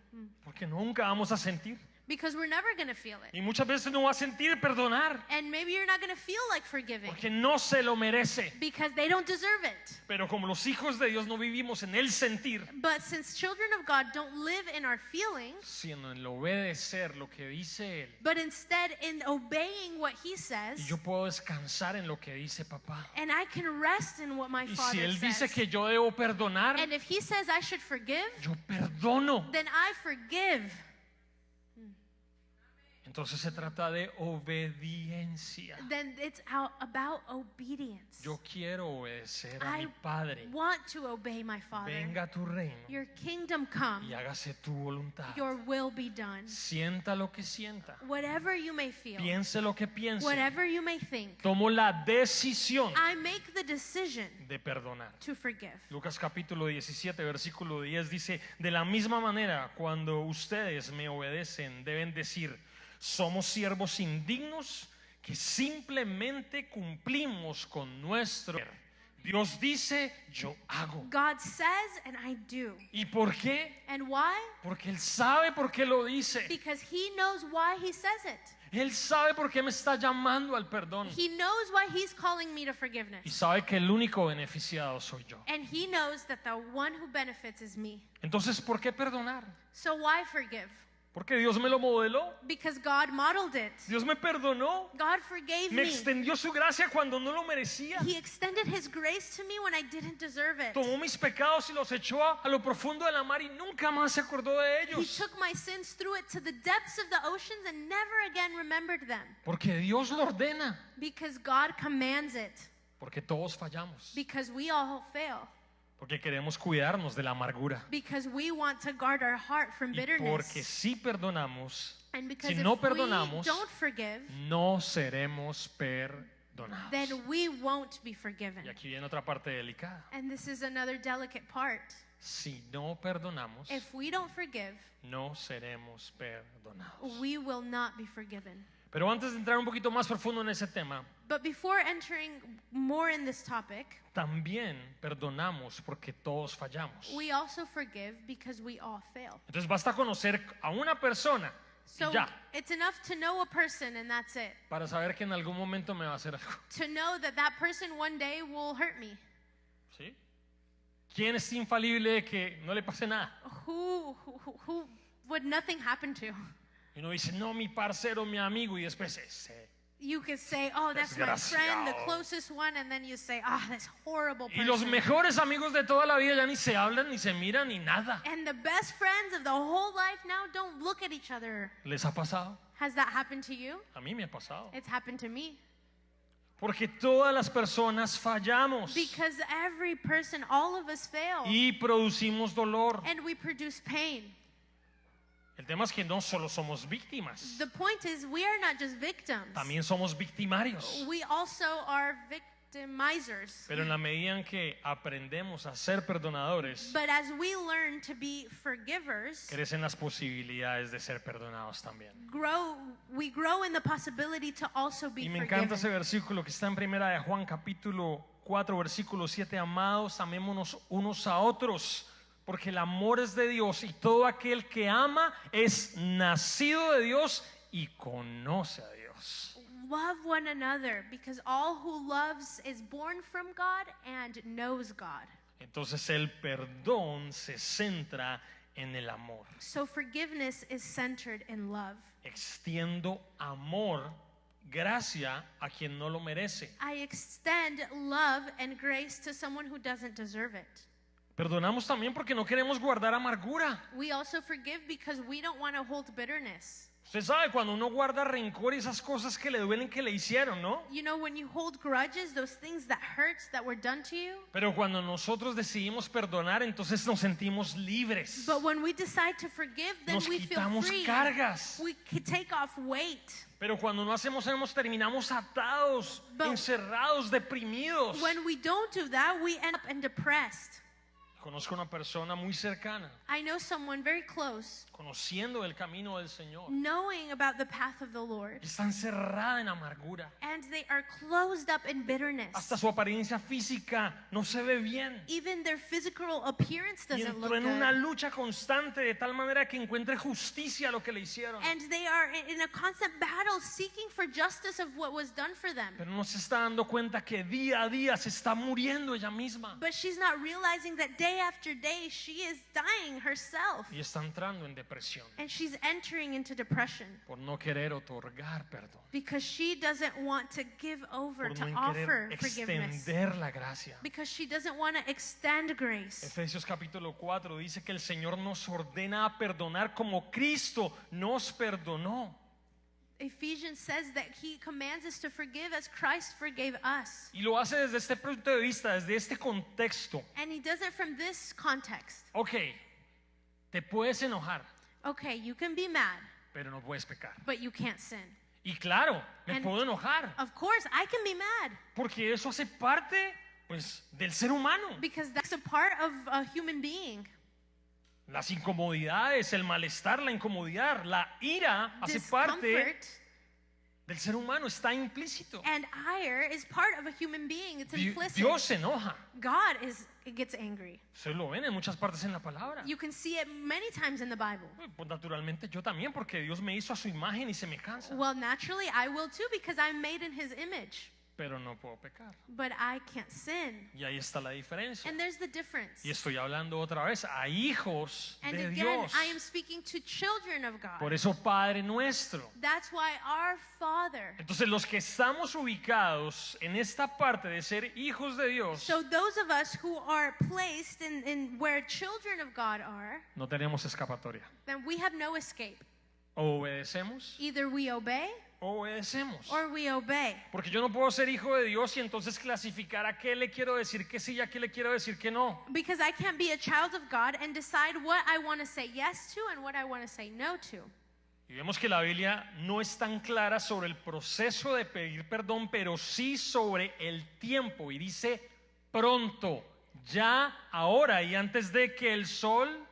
Porque nunca vamos a sentir. Because we're never going to feel it. Y muchas veces no va a sentir perdonar. And maybe you're not going to feel like forgiving Porque no se lo merece. because they don't deserve it. Pero como los hijos de Dios no vivimos en el sentir, But since children of God don't live in our feelings, sino en el obedecer lo que dice Él. but instead in obeying what He Y says, yo puedo descansar en lo que dice papá. and I can rest in what my Y si Father Él dice says. que yo debo perdonar, And if He says I should forgive, yo perdono. then I forgive. Entonces se trata de obediencia. Then it's about obedience. Yo quiero obedecer a I mi Padre. want to obey my Father. Venga tu reino Your kingdom come, y hágase tu voluntad. your will be done. Sienta lo que sienta. Whatever you may feel, Piense lo que piense. whatever you may think, Tomo la decisión I make the decision de perdonar. to forgive. Lucas capítulo 17, versículo 10 dice, de la misma manera, cuando ustedes me obedecen, deben decir, somos siervos indignos que simplemente cumplimos con nuestro deber. Dios dice, yo hago. God says and I do. ¿Y por qué? And why? Porque Él sabe por qué lo dice. Because He knows why He says it. Él sabe por qué me está llamando al perdón. He knows why He's calling me to Y forgiveness. sabe que el único beneficiado soy yo. And He knows that the one who benefits is me. Entonces, ¿por qué perdonar? So why forgive? Porque Dios me lo modeló. Because God modeled it. Dios me perdonó. God forgave Me me. extendió su gracia cuando no lo merecía. He extended His grace to me when I didn't deserve it. Tomó mis pecados y los echó a lo profundo de la mar y nunca más se acordó de He ellos. took my sins, threw it to the depths of the oceans, and never again remembered them. Porque Dios lo ordena. Because God commands it. Porque todos fallamos. Because we all fail. Porque queremos cuidarnos de la amargura. Because we want to guard our heart from Y porque bitterness. si perdonamos, And because si if no we perdonamos, don't forgive, no seremos perdonados. then we won't be Y forgiven. aquí viene otra parte delicada. And this is another delicate part. Si no perdonamos, If we don't forgive, no seremos perdonados. we will not be forgiven. Pero antes de entrar un poquito más profundo en ese tema, But before entering more in this topic, también perdonamos porque todos fallamos. we also forgive because we all fail. Entonces basta conocer a una persona y So ya, it's enough to know a person and that's it. para saber que en algún momento me va a hacer algo. To know that that person one day will hurt me. ¿Sí? ¿Quién es infalible de que no le pase nada? Who would nothing happen to? Y uno dice, no, mi parcero, mi amigo, y después You could say, oh, that's my friend, the Desgraciado. closest one, and then you say, ah, this horrible y los person. mejores amigos de toda la vida ya ni se hablan, ni se miran, ni nada. And the best friends of the whole life now don't look at each other. ¿Les ha pasado? Has that happened to you? A mí me ha pasado. It's happened to me. Porque todas las personas fallamos Because every person, all of us fail. y producimos dolor. And we produce pain. El tema es que no solo somos víctimas, The point is, we are not just victims. también somos victimarios. We also are victimizers. Pero en la medida en que aprendemos a ser perdonadores, But as we learn to be forgivers, crecen las posibilidades de ser perdonados también. we grow in the possibility to also be Y me encanta ese forgiven. versículo que está en Primera de Juan capítulo 4 versículo 7. Amados, amémonos unos a otros, porque el amor es de Dios y todo aquel que ama es nacido de Dios y conoce a Dios. Love one another, because all who loves is born from God and knows God. Entonces el perdón se centra en el amor. So forgiveness is centered in love. Extiendo amor, gracia a quien no lo merece. I extend love and grace to someone who doesn't deserve it. Perdonamos también porque no queremos guardar amargura. We also forgive because we don't want to hold bitterness. Usted sabe cuando uno guarda rencor y esas cosas que le duelen que le hicieron, ¿no? You know, when you hold grudges, those things that hurt that were done to you. Pero cuando nosotros decidimos perdonar, entonces nos sentimos libres. But when we decide to forgive, then Nos we feel quitamos free. cargas. We take off weight. Pero cuando no hacemos eso, terminamos atados, But encerrados, deprimidos. when we don't do that, we end up depressed. Conozco una persona muy cercana, I know someone very close, conociendo el camino del Señor. knowing about the path of the Lord, Está encerrada en amargura. and they are closed up in bitterness. Hasta su apariencia física no se ve bien. Even their physical appearance Y doesn't look entró en una good. lucha constante de tal manera que encuentre justicia a lo que le hicieron. And they are in a constant battle seeking for justice of what was done for them. Pero no se está dando cuenta que día a día se está muriendo ella misma. But she's not realizing that day after day she is dying herself. Y está entrando en depresión And she's entering into depression por no querer otorgar perdón. because she doesn't want to give over, Por to no offer querer forgiveness. extender la gracia. Because she doesn't want to extend grace. Efesios capítulo 4 dice que el Señor nos ordena a perdonar como Cristo nos perdonó. Ephesians says that he commands us to forgive as Christ forgave us. Y lo hace desde este punto de vista, desde este contexto. And he does it from this context. Ok, te puedes enojar, Okay, you can be mad, pero no puedes pecar. but you can't sin. Y claro, me And- puedo enojar, Of course, I can be mad porque eso hace parte, pues, del ser humano. because that's a part of a human being. Las incomodidades, el malestar, la incomodidad, la ira hace parte Discomfort del ser humano, está implícito. and ire is part of a human being. It's implicit. Dios se enoja. God gets angry. Ustedes lo ven en muchas partes en la palabra. You can see it many times in the Bible. Pues naturalmente yo también, porque Dios me hizo a su imagen y semejanza. Well, naturally, I will too because I'm made in his image. Pero no puedo pecar. But I can't sin. Y ahí está la diferencia. And there's the difference. Y estoy hablando otra vez a hijos And de again, Dios. I am speaking to children of God. Por eso, Padre nuestro. That's why our Father. Entonces, los que estamos ubicados en esta parte de ser hijos de Dios, So those of us who are placed in where children of God are, no tenemos escapatoria. then we have no escape. O obedecemos Either we obey o obedecemos. or we obey. Porque yo no puedo ser hijo de Dios y entonces clasificar a qué le quiero decir que sí y a qué le quiero decir que no. Because I can't be a child of God and decide what I want to say yes to and what I want to say no to. Y vemos que la Biblia no es tan clara sobre el proceso de pedir perdón, pero sí sobre el tiempo. Y dice pronto, ya, ahora y antes de que el sol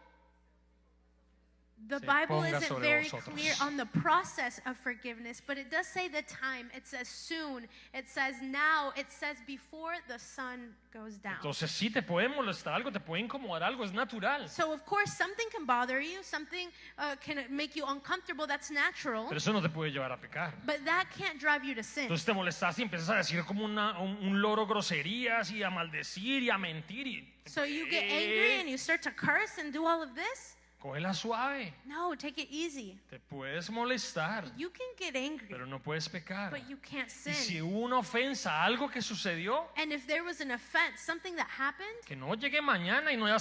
The se Bible ponga isn't sobre very vosotros. clear on the process of forgiveness, but it does say the time. It says soon. It says now. It says before the sun goes down. Entonces sí te puede molestar algo, te puede incomodar algo, es natural. So of course something can bother you, something can make you uncomfortable. That's natural, Pero eso no te puede llevar a pecar. but that can't drive you to sin. Entonces te molestas y empiezas a decir como un loro groserías y a maldecir y a mentir. So you get angry and you start to curse and do all of this? Cógela suave. No, take it easy. Te puedes molestar, You can get angry, pero no puedes pecar. but you can't Y si sin. hubo una ofensa, algo que sucedió, And if there was an offense, something that happened, que no llegue mañana y no te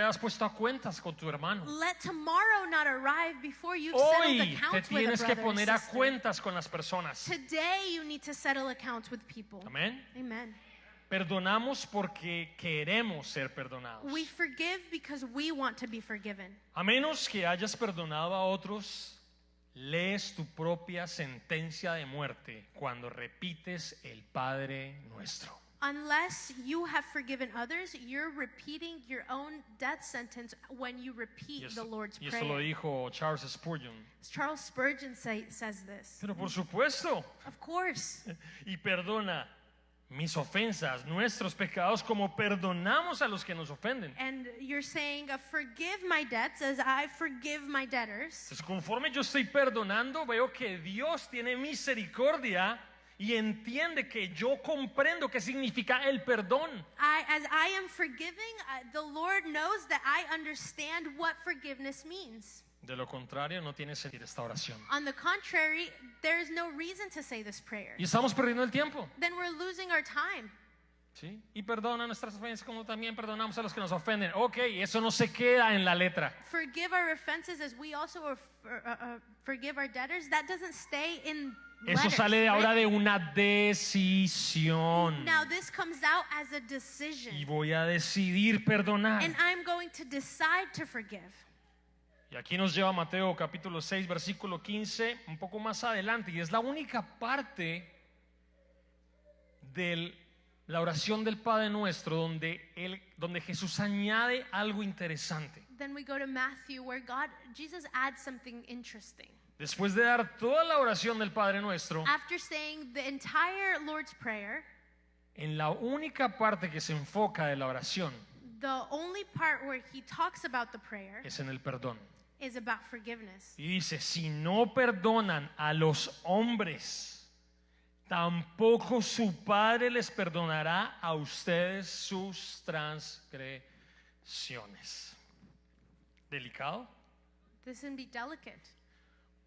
hayas puesto a cuentas con tu hermano. let tomorrow not arrive before you've settled Hoy te accounts with a tienes que brother or poner a sister. cuentas con las personas. Today you need to settle accounts with people. Amén. Amen. Perdonamos porque queremos ser perdonados. We forgive because we want to be forgiven. A menos que hayas perdonado a otros, lees tu propia sentencia de muerte cuando repites el Padre Nuestro. Unless you have forgiven others, you're repeating your own death sentence when you repeat the Lord's Y esto lo Prayer. dijo Charles Spurgeon. Charles Spurgeon says this. Pero por supuesto, Of course. y perdona mis ofensas, nuestros pecados, como perdonamos a los que nos ofenden. And you're saying, forgive my debts as I forgive my debtors. Entonces, conforme yo estoy perdonando, veo que Dios tiene misericordia y entiende que yo comprendo qué significa el perdón. As I am forgiving, the Lord knows that I understand what forgiveness means. De lo contrario, no tiene sentido esta oración. On the contrary, there is no reason to say this prayer. Y estamos perdiendo el tiempo. Then we're losing our time. ¿Sí? Y perdona nuestras ofensas como también perdonamos a los que nos ofenden. Ok, eso no se queda en la letra. Forgive our offenses as we also forgive our debtors. That doesn't stay in Eso letters, sale de ahora right? de una decisión. Now this comes out as a Y decision. voy a decidir perdonar. And I'm going to decide to forgive. Y aquí nos lleva Mateo capítulo 6, versículo 15, un poco más adelante. Y es la única parte de la oración del Padre Nuestro donde Jesús añade algo interesante. Then we go to Matthew where Jesus adds something interesting. Después de dar toda la oración del Padre Nuestro, After saying the entire Lord's Prayer, en la única parte que se enfoca de la oración the only part where he talks about the prayer es en el perdón. is about forgiveness. Y dice, si no perdonan a los hombres, tampoco su Padre les perdonará a ustedes sus transgresiones. ¿Delicado? This can be delicate.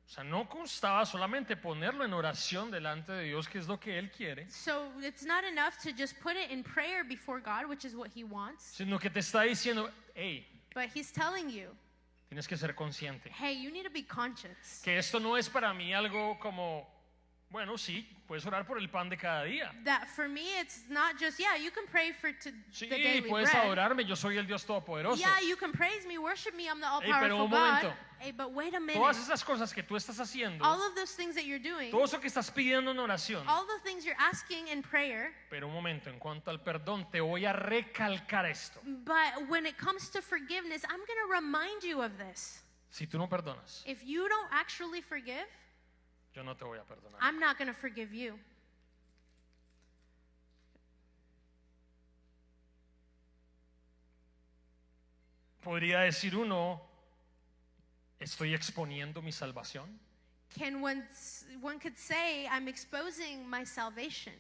O sea, no constaba solamente ponerlo en oración delante de Dios, que es lo que Él quiere, So it's not enough to just put it in prayer before God, which is what he wants, sino que te está diciendo, hey, but he's telling you, tienes que ser consciente hey, you need to be conscious. que esto no es para mí algo como, bueno, sí, puedes orar por el pan de cada día. That for me, it's not just, yeah, you can pray for Sí, the daily puedes bread. adorarme, yo soy el Dios Todopoderoso. Yeah, you can praise me, worship me, I'm the pero all-powerful un God. momento. Hey, but wait a minute. Todas esas cosas que tú estás haciendo, All of those things that you're doing, todo eso que estás pidiendo en oración, all the things you're asking in prayer, pero un momento, en cuanto al perdón, te voy a recalcar esto. but when it comes to forgiveness, I'm going to remind you of this. Si tú no perdonas, If you don't actually forgive, yo no te voy a perdonar. I'm not going to forgive you. Podría decir uno, ¿estoy exponiendo mi salvación? Can one could say, I'm exposing my salvation.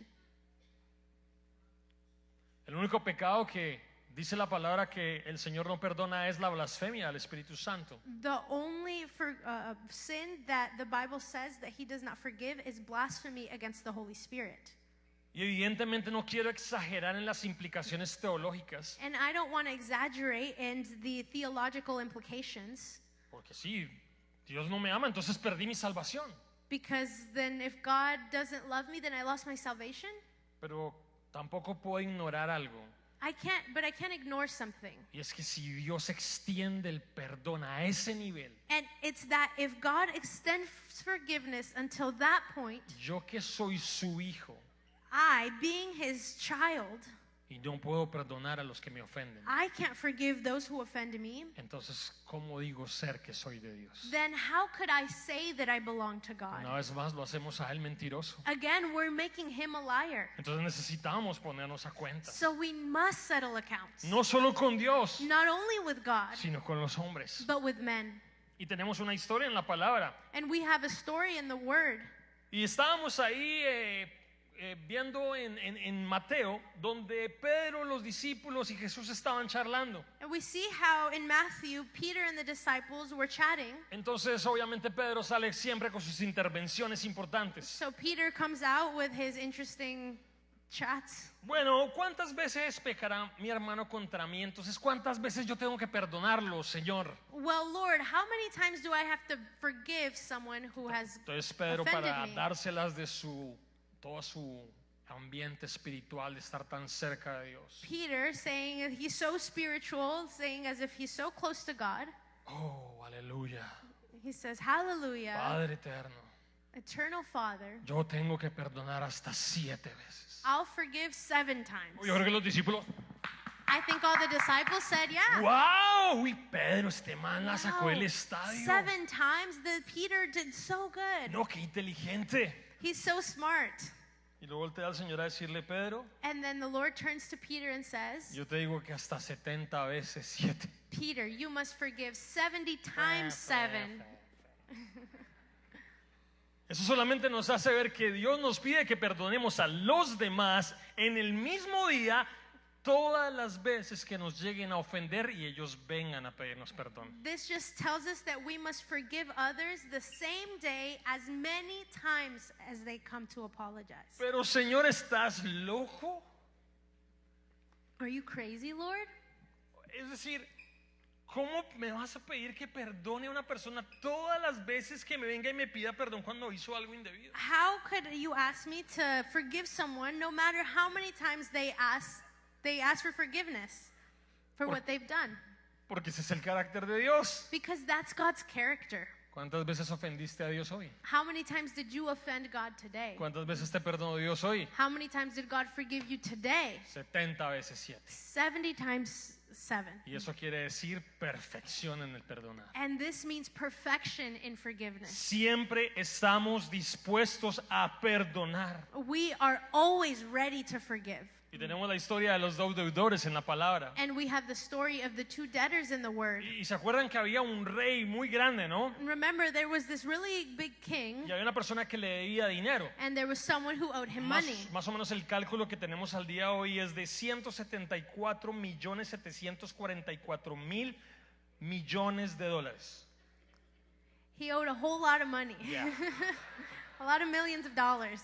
El único pecado que dice la palabra que el Señor no perdona es la blasfemia al Espíritu Santo. The only sin that the Bible says that he does not forgive is blasphemy against the Holy Spirit. Y evidentemente no quiero exagerar en las implicaciones teológicas, And I don't want to exaggerate in the theological implications, porque sí, Dios no me ama, entonces perdí mi salvación. because then if God doesn't love me, then I lost my salvation. Pero tampoco puedo ignorar algo. I can't ignore something. Y es que si Dios extiende el perdón a ese nivel, And it's that if God extends forgiveness until that point, yo que soy su hijo I, being his child, y no puedo perdonar a los que me ofenden, I can't forgive those who offend me, entonces ¿cómo digo ser que soy de Dios? then how could I say that I belong to God? Una vez más lo hacemos a él mentiroso. Again, we're making him a liar. Entonces necesitamos ponernos a cuenta, So we must settle accounts. no solo con Dios, Not only with God, sino con los hombres. but with men. Y tenemos una historia en la palabra. And we have a story in the Word. Y estábamos ahí viendo en Mateo, donde Pedro, los discípulos y Jesús estaban charlando. And we see how in Matthew, Peter and the disciples were chatting. Entonces, obviamente, Pedro sale siempre con sus intervenciones importantes. So Peter comes out with his interesting chats. Bueno, ¿cuántas veces pecará mi hermano contra mí? Entonces, ¿cuántas veces yo tengo que perdonarlo, Señor? Well, Lord, how many times do I have to forgive someone who has Entonces, Pedro, offended para me? dárselas de todo su ambiente espiritual, de estar tan cerca de Dios. Peter saying he's so spiritual, saying as if he's so close to God. Oh, aleluya. He says, hallelujah, Padre eterno, eternal Father, yo tengo que perdonar hasta 7 veces. I'll forgive 7 times. Yo creo que los discípulos, I think all the disciples said, yeah. wow, uy, Pedro, este man la sacó Wow, del estadio. 7 times. Peter did so good. No, qué inteligente. He's so smart. Y luego voltea al Señor a decirle, Pedro, And then the Lord turns to Peter and says, yo te digo que hasta 70 veces 7. Peter, you must forgive 70 times 7. Eso solamente nos hace ver que Dios nos pide que perdonemos a los demás en el mismo día, todas las veces que nos lleguen a ofender y ellos vengan a pedirnos perdón. This just tells us that we must forgive others the same day as many times as they come to apologize. Pero Señor, ¿estás loco? Are you crazy, Lord? Es decir, ¿cómo me vas a pedir que perdone a una persona todas las veces que me venga y me pida perdón cuando hizo algo indebido? How could you ask me to forgive someone no matter how many times they ask for forgiveness for what they've done? Porque ese es el carácter de Dios. Because that's God's character. ¿Cuántas veces ofendiste a Dios hoy? How many times did you offend God today? ¿Cuántas veces te perdonó Dios hoy? How many times did God forgive you today? 70 veces 7. 70 times 7. Y eso quiere decir perfección en el perdonar. And this means perfection in forgiveness. Siempre estamos dispuestos a perdonar. We are always ready to forgive. Y tenemos la historia de los dos deudores en la palabra. And we have the story of the two debtors in the word. Y se acuerdan que había un rey muy grande, ¿no? Remember, there was this really big king, Y había una persona que le debía dinero. and there was someone who owed him money. Más o menos el cálculo que tenemos al día de hoy es de 174.744.000.000.000 de dólares. He owed a whole lot of money. Yeah. A lot of millions of dollars.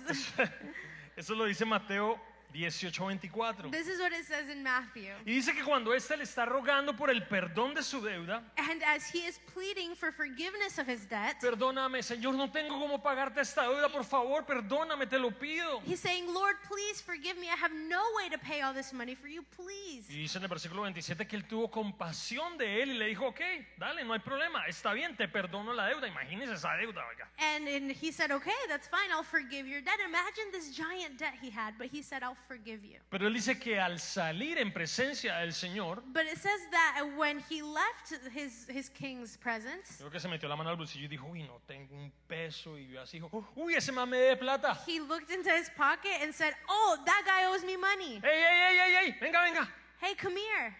Eso lo dice Mateo 18:24. This is what it says in Matthew. Y dice que cuando éste le está rogando por el perdón de su deuda, And as he is pleading for forgiveness of his debt, perdóname, Señor, no tengo cómo pagarte esta deuda, por favor, perdóname, te lo pido. he's saying, Lord, please forgive me. I have no way to pay all this money for you, please. Y dice en el versículo 27 que él tuvo compasión de él y le dijo, ok, dale, no hay problema, está bien, te perdono la deuda. Imagínese esa deuda, oiga. And he said, okay, that's fine. I'll forgive your debt. Imagine this giant debt he had, but he said, I'll forgive you. Pero él dice que al salir en presencia del Señor, But it says that when he left his king's presence, creo que se metió la mano al bolsillo y dijo, uy, no tengo un peso. Y vio así, dijo, uy, ese man me debe plata. he looked into his pocket and said, oh, that guy owes me money. ¡Ey, ey, ey, ey, ey! Venga, venga. Hey, come here.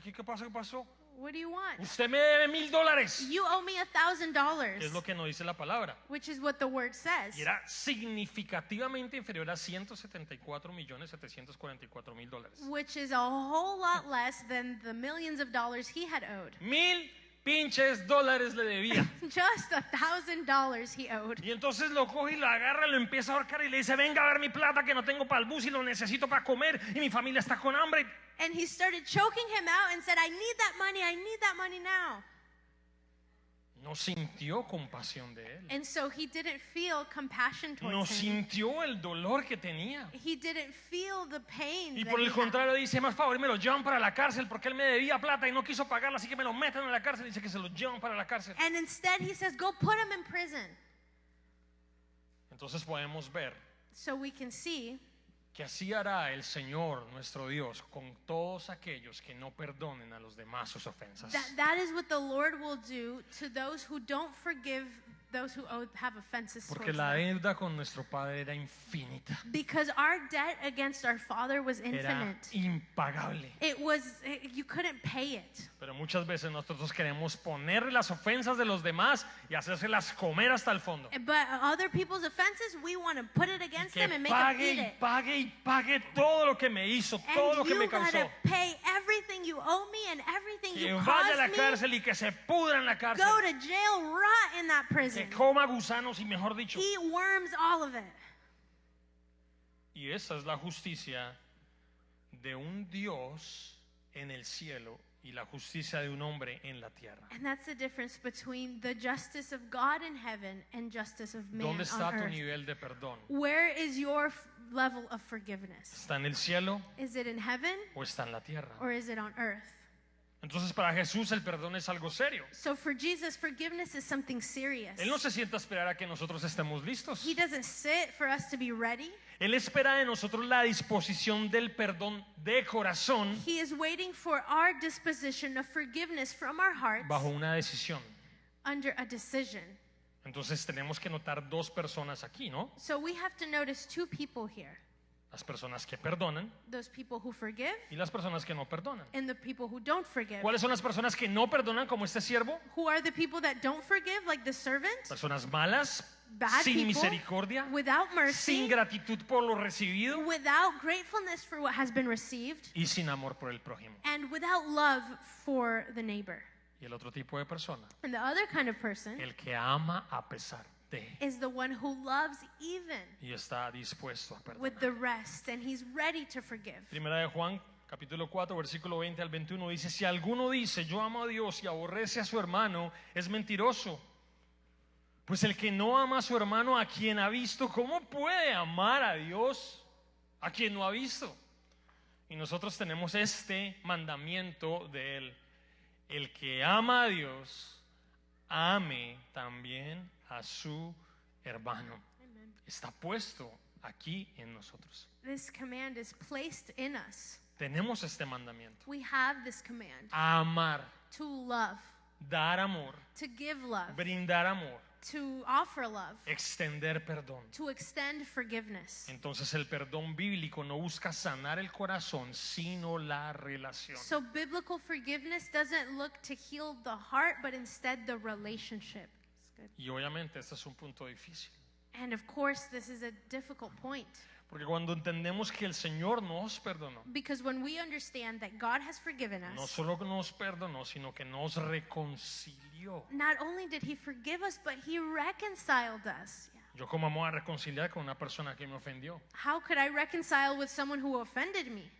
¿Qué pasó? ¿Qué pasó? What do you want? Usted me debe $1,000. You owe me Es $1,000, lo que nos dice la palabra. which is what the word says. Y era significativamente inferior a 174.744.000 dólares. Which is a whole lot less than the millions of dollars he had owed. $1,000 le debía. Just $1,000 he owed. Y entonces lo coge y lo agarra, lo empieza a ahorcar y le dice, venga a ver mi plata que no tengo para el bus y lo necesito para comer y mi familia está con hambre. And he started choking him out and said, I need that money now. No sintió compasión de él. And so he didn't feel compassion No towards him. sintió el dolor que tenía. He didn't feel the pain. Y that por he el had. contrario dice, más favor, me lo llevan para la cárcel porque él me debía plata y no quiso pagarla, así que me lo meten en la cárcel. Dice que se lo llevan para la cárcel. And instead he says, go put him in prison. Entonces podemos ver So we can see que así hará el Señor nuestro Dios con todos aquellos que no perdonen a los demás sus ofensas. that is what the Lord will do to those who don't forgive those who have offenses Porque towards la them. deuda con nuestro Padre era infinita, Because our debt against our Father was era infinite. impagable. You couldn't pay it. Pero muchas veces nosotros queremos poner las ofensas de los demás y hacérselas comer hasta el fondo. But other people's offenses, we want to put it against Que them and make them pague eat y it. pague y pague todo lo que me hizo, todo lo And que me you causó. gotta pay everything you owe me and everything Que you vaya a la caused me. cárcel y que se pudra en la cárcel. Go to jail, rot in that prison. Que coma gusanos y mejor dicho. Eat worms, all of it. Y esa es la justicia de un Dios en el cielo y la justicia de un hombre en la tierra. And that's the difference between the justice of God in heaven and justice of man ¿Dónde está on tu earth. nivel de perdón? Where is your level of forgiveness? ¿Está en el cielo Is it in heaven o está en la tierra? or is it on earth? Entonces para Jesús el perdón es algo serio. So for Jesus, forgiveness is something serious. Él no se sienta a esperar a que nosotros estemos listos. He doesn't sit for us to be ready. Él espera de nosotros la disposición del perdón de corazón He is waiting for our disposition of forgiveness from our hearts bajo una decisión. under a decision. Entonces tenemos que notar dos personas aquí, ¿no? So we have to notice two people here. Las personas que perdonan Those people who forgive y las personas que no perdonan. and the people who don't forgive. ¿Cuáles son las personas que no perdonan como este siervo? Who are the people that don't forgive, like the servant? Personas malas, bad sin people, misericordia, without sin mercy, gratitud por lo recibido without gratefulness for what has been received, y sin amor por el prójimo. and without love for the neighbor. Y el otro tipo de persona, And the other kind of person el que ama a pesar de is the one who loves even y está dispuesto a perdonar. with the rest, and he's ready to forgive. Primera de Juan, capítulo 4, versículo 20 al 21 dice: si alguno dice yo amo a Dios y aborrece a su hermano, es mentiroso. Pues el que no ama a su hermano a quien ha visto, ¿cómo puede amar a Dios a quien no ha visto? Y nosotros tenemos este mandamiento de él: el que ama a Dios, ame también a su hermano. Está puesto aquí en nosotros. This command is placed in us. Tenemos este mandamiento: We have this command amar, to love, dar amor, to give love, brindar amor, to offer love, extender perdón. to extend forgiveness. Entonces el perdón bíblico no busca sanar el corazón, sino la relación. So biblical forgiveness doesn't look to heal the heart, but instead the relationship. It's good. Y obviamente este es un punto difícil, And of course, this is a difficult point. porque cuando entendemos que el Señor nos perdonó, Because when we understand that God has forgiven no us, solo nos perdonó, sino que nos reconcilió. not only did He forgive us, but He reconciled us. Yeah. Yo como amo a reconciliar con una persona que me ofendió. How could I reconcile with someone who offended me?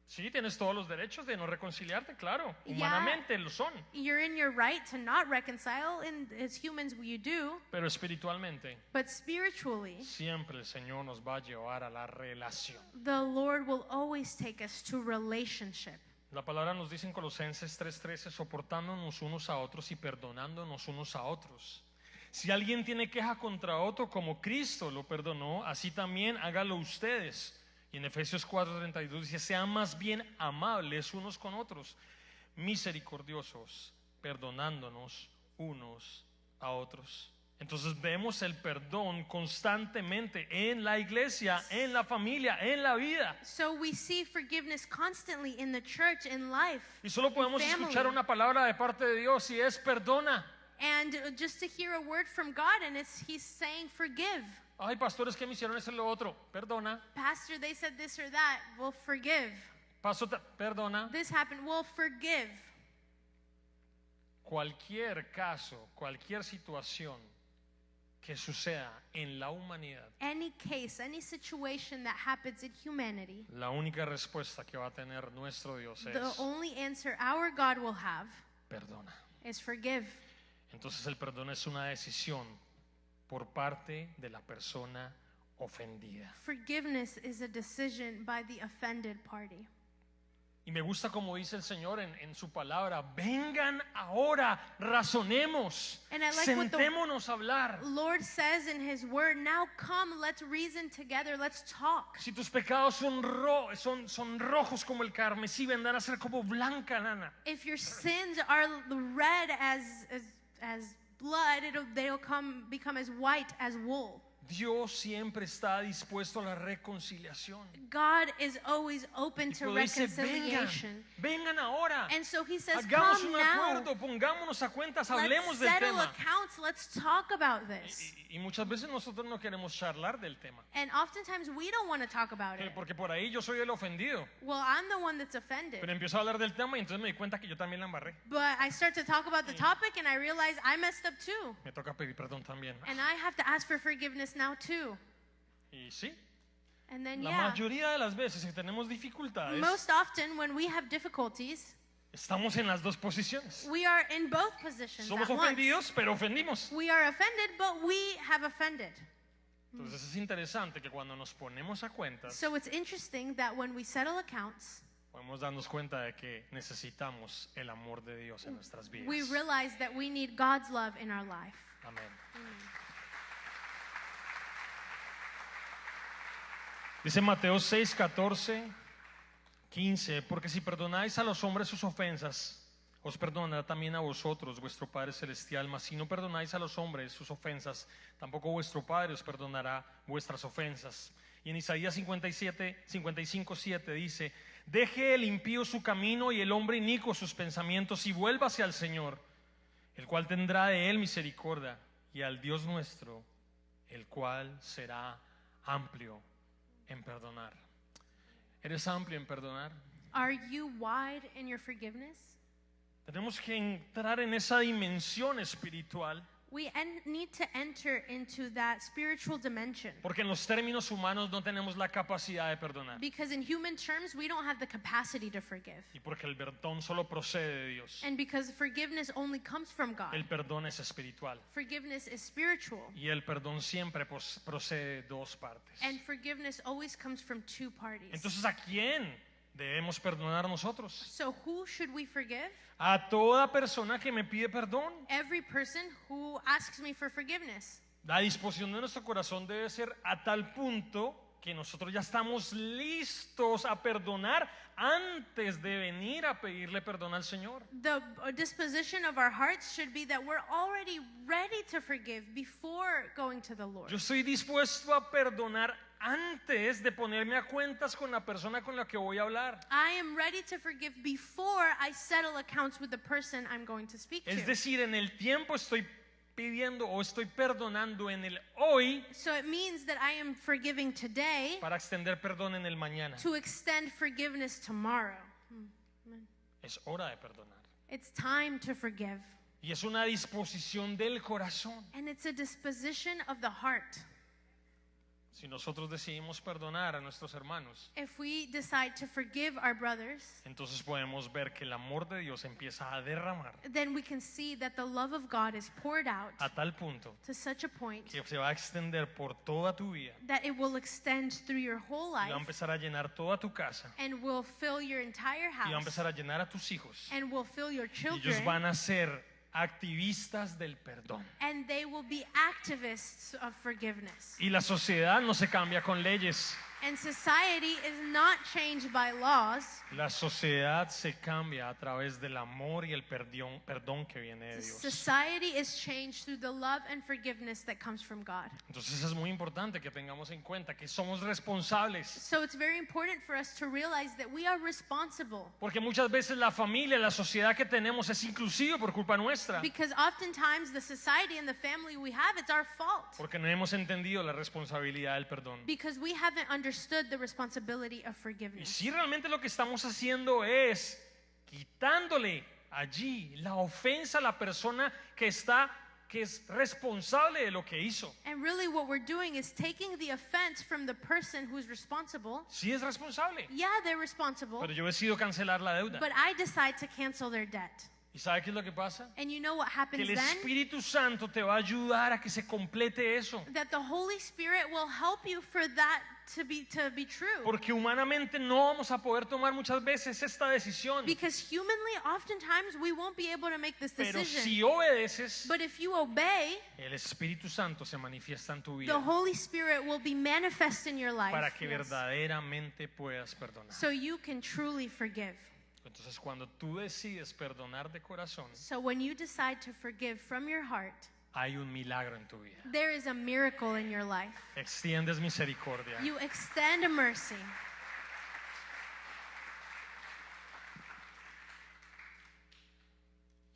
Sí, tienes todos los derechos de no reconciliarte, claro, Ya. humanamente lo son, You're in your right to not reconcile, and as humans you do, pero espiritualmente but spiritually, siempre el Señor nos va a llevar a la relación. the Lord will always take us to relationship. La palabra nos dice en Colosenses 3:13: soportándonos unos a otros y perdonándonos unos a otros. Si alguien tiene queja contra otro, como Cristo lo perdonó, así también hágalo ustedes. Y en Efesios 4:32 dice: sean más bien amables unos con otros, misericordiosos, perdonándonos unos a otros. Entonces vemos el perdón constantemente en la iglesia, en la familia, en la vida. So we see forgiveness constantly in the church, in life, Y solo podemos family. escuchar una palabra de parte de Dios y es perdona. and just to hear a word from God, and He's saying forgive. Ay, pastores que me hicieron eso y lo otro. Perdona. Pastor, they said this or that. Well, forgive. Perdona. This happened. Well, forgive. Cualquier caso, cualquier situación que suceda en la humanidad, Any case, any situation that happens in humanity, la única respuesta que va a tener nuestro Dios the es only answer our God will have perdona. is forgive. Entonces el perdón es una decisión por parte de la persona ofendida. Forgiveness is a decision by the offended party. Y me gusta como dice el Señor en su palabra: vengan ahora, razonemos, And I like what the sentémonos a hablar. Lord says in His word, now come, let's reason together, let's talk. Si tus pecados son rojos como el carmesí, vendrán a ser como blanca lana. If your sins are red as blood, they'll become as white as wool. Dios siempre está dispuesto a la reconciliación. God is always open Y to cuando dice reconciliation. vengan ahora, And so He says, hagamos come un now. acuerdo, pongámonos a cuentas, Let's hablemos del settle tema. accounts. Let's talk about this. Y muchas veces nosotros no queremos charlar del tema, And oftentimes we don't want to talk about it. porque por ahí yo soy el ofendido. Well, I'm the one that's offended. Pero empiezo a hablar del tema y entonces me di cuenta que yo también la embarré. But I start to talk about the topic and I realize I messed up too. Me toca pedir perdón también. And I have to ask for forgiveness now too. Y sí, And then, la yeah, mayoría de las veces que tenemos dificultades, most often when we have difficulties, estamos en las dos posiciones. we are in both positions Somos at once. ofendidos, pero ofendimos. We are offended, but we have offended. Entonces es interesante que cuando nos ponemos a cuentas, So it's interesting that when we settle accounts, podemos darnos cuenta de que necesitamos el amor de Dios en nuestras vidas. we realize that we need God's love in our life. Amén. Dice Mateo 6, 14, 15: porque si perdonáis a los hombres sus ofensas, os perdonará también a vosotros vuestro Padre Celestial. Mas si no perdonáis a los hombres sus ofensas, tampoco vuestro Padre os perdonará vuestras ofensas. Y en Isaías 55, 7 dice: deje el impío su camino y el hombre inicuo sus pensamientos, y vuélvase al Señor, el cual tendrá de él misericordia, y al Dios nuestro el cual será amplio en perdonar. ¿Eres amplio en perdonar? Are you wide in your forgiveness? Tenemos que entrar en esa dimensión espiritual, We need to enter into that spiritual dimension. porque en los términos humanos no tenemos la capacidad de perdonar, Because in human terms, we don't have the capacity to forgive. y porque el perdón solo procede de Dios. And because forgiveness only comes from God. El perdón es espiritual, Forgiveness is spiritual. y el perdón siempre procede de dos partes. And forgiveness always comes from two parties. Entonces, ¿a quién debemos perdonar nosotros? So who should we forgive? A toda persona que me pide perdón. Every person who asks me for forgiveness. La disposición de nuestro corazón debe ser a tal punto que nosotros ya estamos listos a perdonar antes de venir a pedirle perdón al Señor. The disposition of our hearts should be that we're already ready to forgive before going to the Lord. Yo estoy dispuesto a perdonar antes de ponerme a cuentas con la persona con la que voy a hablar. I am ready to forgive before I settle accounts with the person I'm going to speak Es to. decir, en el tiempo estoy pidiendo o estoy perdonando en el hoy So it means that I am forgiving today para extender perdón en el mañana. to extend forgiveness tomorrow. Es hora de perdonar. It's time to forgive. Y es una disposición del corazón. And it's a disposition of the heart. Si nosotros decidimos perdonar a nuestros hermanos, If we decide to forgive our brothers, entonces podemos ver que el amor de Dios empieza a derramar then we can see that the love of God is poured out a tal punto to such a point que se va a extender por toda tu vida that it will extend through your whole y va a life empezar a llenar toda tu casa and will fill your entire y va a house empezar a llenar a tus hijos. and will fill your Y ellos children, van a ser activistas del perdón. and they will be activists of forgiveness. Y la sociedad no se cambia con leyes. And society is not changed by laws. La sociedad se cambia a través del amor y el perdón que viene de Dios. Society is changed through the love and forgiveness that comes from God. Entonces es muy importante que tengamos en cuenta que somos responsables. So it's very important for us to realize that we are responsible. Porque muchas veces la familia, la sociedad que tenemos es inclusive por culpa nuestra. Because oftentimes the society and the family we have, it's our fault. Porque no hemos entendido la responsabilidad del perdón. Because we haven't understood the responsibility of Y forgiveness. si realmente lo que estamos haciendo es quitándole allí la ofensa a la persona que es responsable de lo que hizo. And really what we're doing is taking the offense from the person who's responsible. Sí es responsable, Yeah, they're responsible, pero yo decido cancelar la deuda. but I decide to cancel their debt. ¿Y sabe qué es lo que pasa? And you know what Que happens el then? Espíritu Santo te va a ayudar a que se complete eso. That the Holy Spirit will help you for that to be true. Porque humanamente no vamos a poder tomar muchas veces esta decisión. Because humanly, oftentimes we won't be able to make this Pero decision. si obedeces, But if you obey, el Espíritu Santo se manifiesta en tu the vida Holy Spirit will be manifest in your life. para que Yes. verdaderamente puedas perdonar. So you can truly forgive. Entonces, cuando tú decides perdonar de corazón, So when you decide to forgive from your heart, hay un milagro en tu vida. there is a miracle in your life. Extiendes misericordia. You extend a mercy.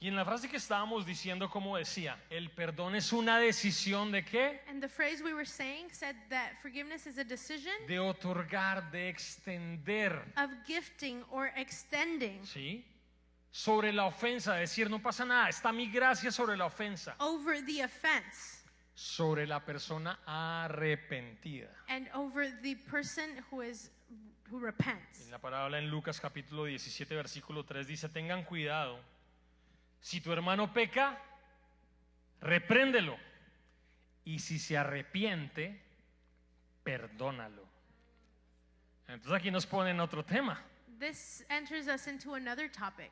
Y en la frase que estábamos diciendo, como decía, el perdón es una decisión de qué? And the phrase we were saying said that forgiveness is a decision De otorgar, de extender, of gifting or extending ¿sí? Sobre la ofensa, decir, no pasa nada, está mi gracia sobre la ofensa, over the offense sobre la persona arrepentida. and over the person who repents. En la parábola en Lucas capítulo 17 versículo 3 dice, tengan cuidado, si tu hermano peca, repréndelo, y si se arrepiente, perdónalo. Entonces aquí nos ponen otro tema. This enters us into another topic.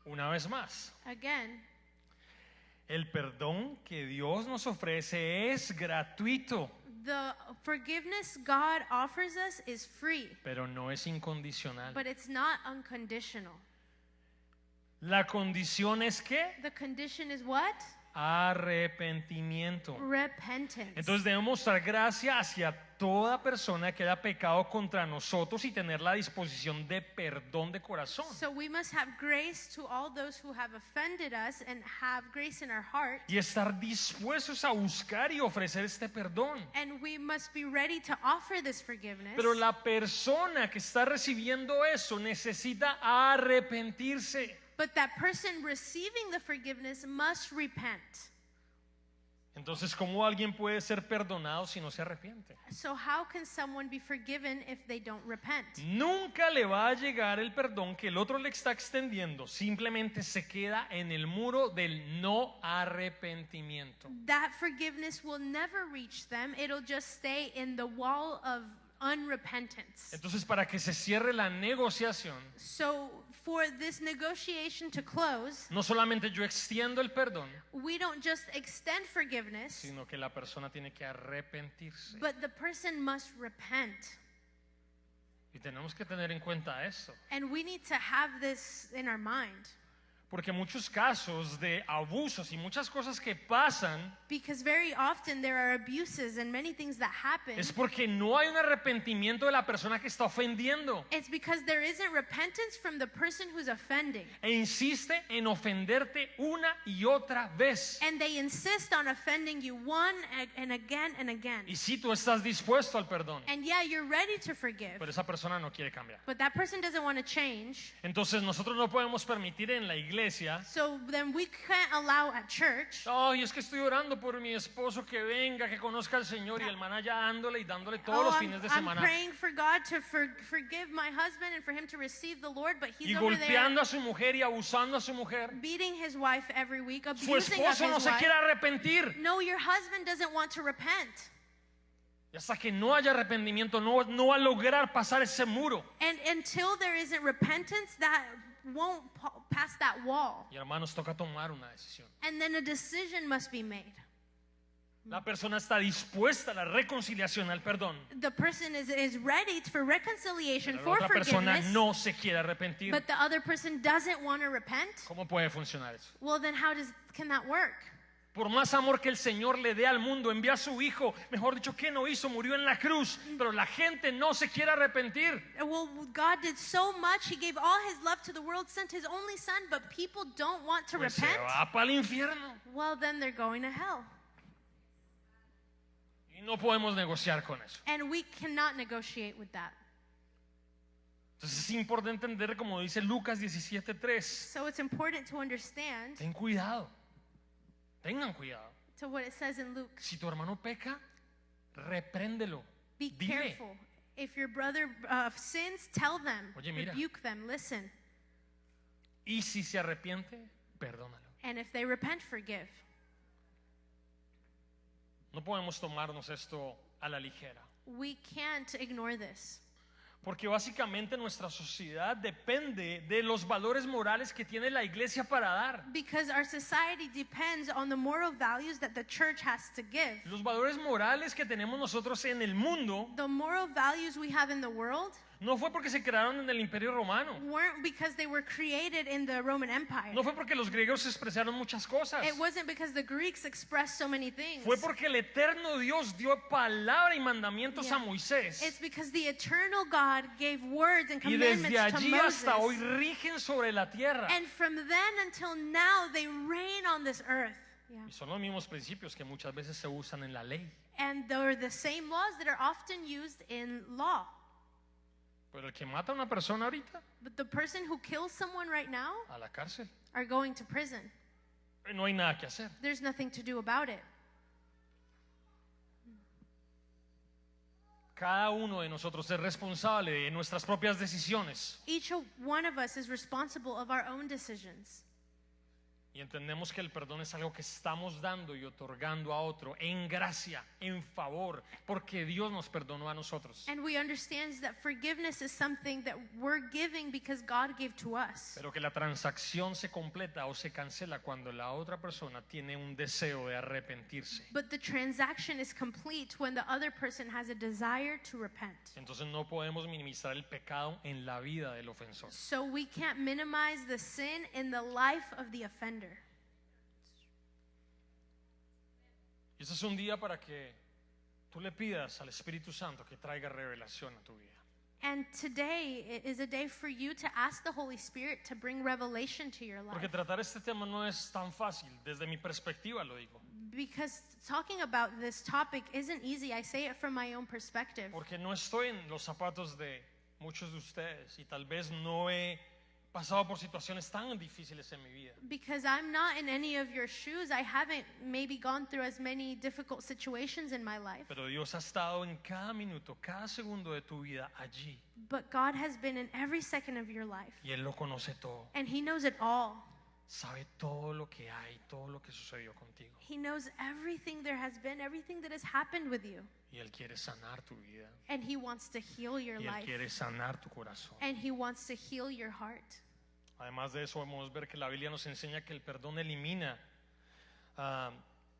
Una vez más, Again, el perdón que Dios nos ofrece es gratuito, the forgiveness God offers us is free, pero no es incondicional. but it's not unconditional. La condición es que The condition is what? arrepentimiento. repentance. Entonces debemos mostrar gracia hacia toda persona que haya pecado contra nosotros y tener la disposición de perdón de corazón. So we must have grace to all those who have offended us and have grace in our heart. Y estar dispuestos a buscar y ofrecer este perdón. And we must be ready to offer this forgiveness. Pero la persona que está recibiendo eso necesita arrepentirse. But that person receiving the forgiveness must repent. Entonces, ¿cómo alguien puede ser perdonado si no se arrepiente? So how can someone be forgiven if they don't repent? Nunca le va a llegar el perdón que el otro le está extendiendo. Simplemente se queda en el muro del no arrepentimiento. That forgiveness will never reach them. It'll just stay in the wall of unrepentance. Entonces, para que se cierre la negociación, So for this negotiation to close, no solamente yo extiendo el perdón, we don't just extend forgiveness, sino que la persona tiene que arrepentirse. but the person must repent. Y tenemos que tener en cuenta esto. And we need to have this in our mind. Porque muchos casos de abusos y muchas cosas que pasan Because very often there are abuses and many things that happen. es porque no hay un arrepentimiento de la persona que está ofendiendo. It's because there isn't repentance from the person who's offending. E insiste en ofenderte una y otra vez. And they insist on offending you one and again and again. Y si tú estás dispuesto al perdón, And yeah, you're ready to forgive, pero esa persona no quiere cambiar. but that person doesn't want to change. Entonces nosotros no podemos permitir en la iglesia, So then we can't allow at church. ay, es que estoy orando por mi esposo que venga, que conozca al Señor, y el man allá dándole y dándole todos los fines de I'm semana praying for God to forgive my husband and for him to receive the Lord, but y he's over there golpeando a su mujer y abusando a su mujer. beating his wife every week, Su abusing of esposo no his se wife. quiere arrepentir. No, your husband doesn't want to repent. Y hasta que no haya arrepentimiento, no va a lograr pasar ese muro. And until there isn't repentance, that won't pass that wall. Y hermanos, toca tomar una decisión. And then a decision must be made. La persona está dispuesta a la reconciliación, al perdón. The person is ready for reconciliation, Pero la for otra persona forgiveness, no se quiere arrepentir. but the other person doesn't want to repent. ¿Cómo puede funcionar eso? Well, then can that work? Por más amor que el Señor le dé al mundo, envía a su Hijo. Mejor dicho, ¿qué no hizo? Murió en la cruz. Pero la gente no se quiere arrepentir. Well, God did so much. He gave all his love to the world, sent his only son, but people don't want to Pues se repent. va para el infierno. Well, then they're going to hell. Y no podemos negociar con eso. And we cannot negotiate with that. Entonces es importante entender, como dice Lucas 17:3. So it's important to understand Ten cuidado. Tengan cuidado. to what it says in Luke. Si tu hermano peca, repréndelo. Be Dile. careful. If your brother sins, tell them. Oye, mira. Rebuke them. Listen. Y si se arrepiente, perdónalo. And if they repent, forgive. No podemos tomarnos esto a la ligera. We can't ignore this. Porque básicamente nuestra sociedad depende de los valores morales que tiene la iglesia para dar. Because our society depends on the moral values that the church has to give. Los valores morales que tenemos nosotros en el mundo The moral values we have in the world no fue porque se crearon en el Imperio Romano. weren't because they were created in the Roman Empire. No fue porque los griegos expresaron muchas cosas. It wasn't because the Greeks expressed so many things. Fue porque el eterno Dios dio palabra y mandamientos Yeah. a Moisés. It's because the eternal God gave words and Y commandments desde to allí Moses. hasta hoy rigen sobre la tierra. And from then until now, they reign on this earth. Yeah. Y son los mismos principios que muchas veces se usan en la ley. And they're the same laws that are often used in law. Pero el que mata a una persona ahorita, But the person who kills someone right now a la cárcel. are going to prison. No hay nada que hacer. There's nothing to do about it. Cada uno de nosotros es responsable de nuestras propias decisiones. Each one of us is responsible of our own decisions. Y entendemos que el perdón es algo que estamos dando y otorgando a otro en gracia, en favor, porque Dios nos perdonó a nosotros. And we understand that forgiveness is something that we're giving because God gave to us. Pero que la transacción se completa o se cancela cuando la otra persona tiene un deseo de arrepentirse. But the transaction is complete when the other person has a desire to repent. Entonces no podemos minimizar el pecado en la vida del ofensor. So we can't minimize the sin in the life of the offender. Y este es un día para que tú le pidas al Espíritu Santo que traiga revelación a tu vida. And today is a day for you to ask the Holy Spirit to bring revelation to your Porque life. tratar este tema no es tan fácil, desde mi perspectiva lo digo. Because talking about this topic isn't easy. I say it from my own perspective. Porque no estoy en los zapatos de muchos de ustedes y tal vez no he pasado por situaciones tan difíciles en mi vida. Because I'm not in any of your shoes. I haven't maybe gone through as many difficult situations in my life. Pero Dios ha estado en cada minuto, cada segundo de tu vida allí. But God has been in every second of your life. Y Él lo conoce todo. And He knows it all. Sabe todo lo que hay, todo lo que sucedió contigo. He knows everything there has been, everything that has happened with you. Y Él quiere sanar tu vida. And He wants to heal your Y Él life. quiere sanar tu corazón. And He wants to heal your heart. Además de eso, podemos ver que la Biblia nos enseña que el perdón elimina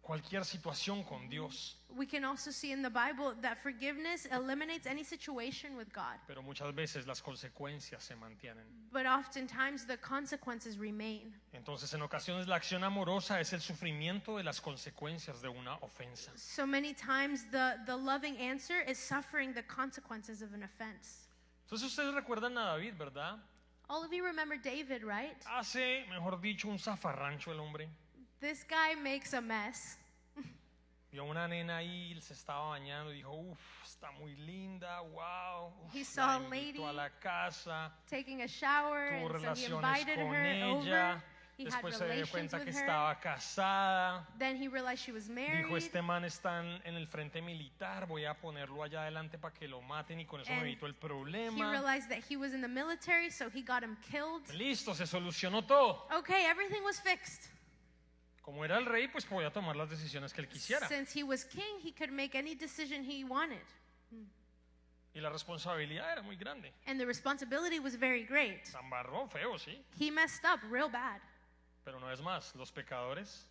cualquier situación con Dios. We can also see in the Bible that forgiveness eliminates any situation with God. Pero muchas veces las consecuencias se mantienen. But oftentimes the consequences remain. Entonces, en ocasiones la acción amorosa es el sufrimiento de las consecuencias de una ofensa. So many times the loving answer is suffering the consequences of an offense. Entonces, ustedes recuerdan a David, ¿verdad? All of you remember David, right? Hace, mejor dicho, un zafarrancho el hombre. This guy makes a mess. Vio a una nena ahí, él se estaba bañando y dijo, uff, está muy linda, wow. He Uf, saw la a lady invitó a la casa, Taking a shower, tuvo and so he relaciones invited con her ella. over. He had Después se dio relations cuenta que with her. estaba casada. Then he realized she was married. Dijo, este man está en el frente militar, voy a ponerlo allá adelante para que lo maten y con eso me And evito el He problema. realized that he was in the military, so he got him killed. Listo, se solucionó todo. Okay, everything was fixed. Como era el rey, pues podía tomar las decisiones que él quisiera. Since he was king, he could make any decision he wanted. Y la responsabilidad era muy grande. And the responsibility was very great. Se embarró feo, sí. He messed up real bad. Pero no es más, los pecadores.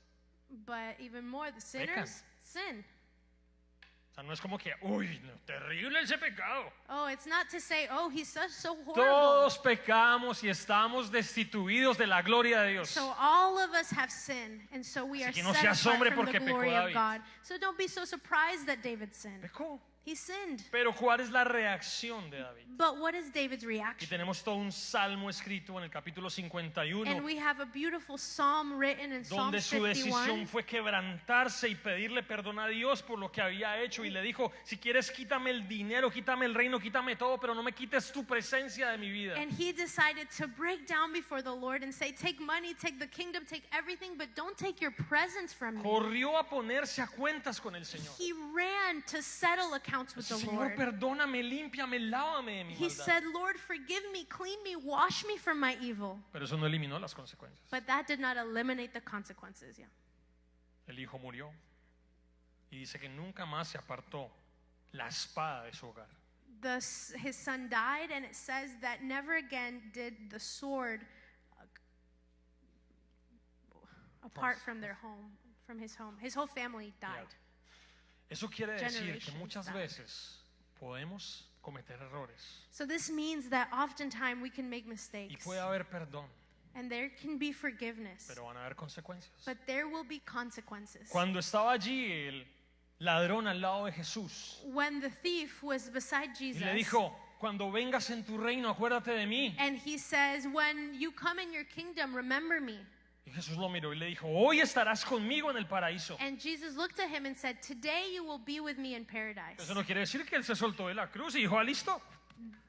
But even more, the sinners sin. O sea, no es como que, uy, no, terrible ese pecado. Oh, it's not to say, oh, he's so horrible. Todos pecamos y estamos destituidos de la gloria de Dios. So all of us have sinned, and so we Así are que no se set asombre apart from the porque pecó glory of David. God. So don't be so surprised that David sinned. Pecó. He sinned. Pero ¿cuál es la reacción de David? But what is David's Y reaction? tenemos todo un salmo escrito en el capítulo 51, And we have a beautiful psalm written in Psalm donde su decisión 51. fue quebrantarse y pedirle perdón a Dios por lo que había hecho. Y le dijo, si quieres quítame el dinero, quítame el reino, quítame todo, pero no me quites tu presencia de mi vida. And he decided to break down before the Lord and say, take money, take the kingdom, take everything, but don't take your presence from me. Corrió a ponerse a cuentas con el Señor. He ran to settle accounts with the Señor, Lord. perdóname, límpiame, lávame de mi He maldad. said, Lord, forgive me, clean me, wash me from my evil. Pero eso no eliminó las consecuencias. But that did not eliminate the consequences. Yeah. El hijo murió y dice que nunca más se apartó la espada de su hogar. His son died, and it says that never again did the sword apart from their home, from his home. His whole family died. Eso quiere decir que Generations muchas died. veces podemos cometer errores So this means that oftentimes we can make y mistakes, puede haber perdón, and there can be forgiveness, pero van a haber consecuencias. but there will be consequences. Cuando estaba allí el ladrón al lado de Jesús When the thief was beside y Jesus, le dijo, cuando vengas en tu reino, acuérdate de mí. and he says, when you come in your kingdom, remember me. Y Jesús lo miró y le dijo, hoy estarás conmigo en el paraíso. And Jesus looked at him and said, today you will be with me in paradise. Eso no quiere decir que él se soltó de la cruz y dijo, listo,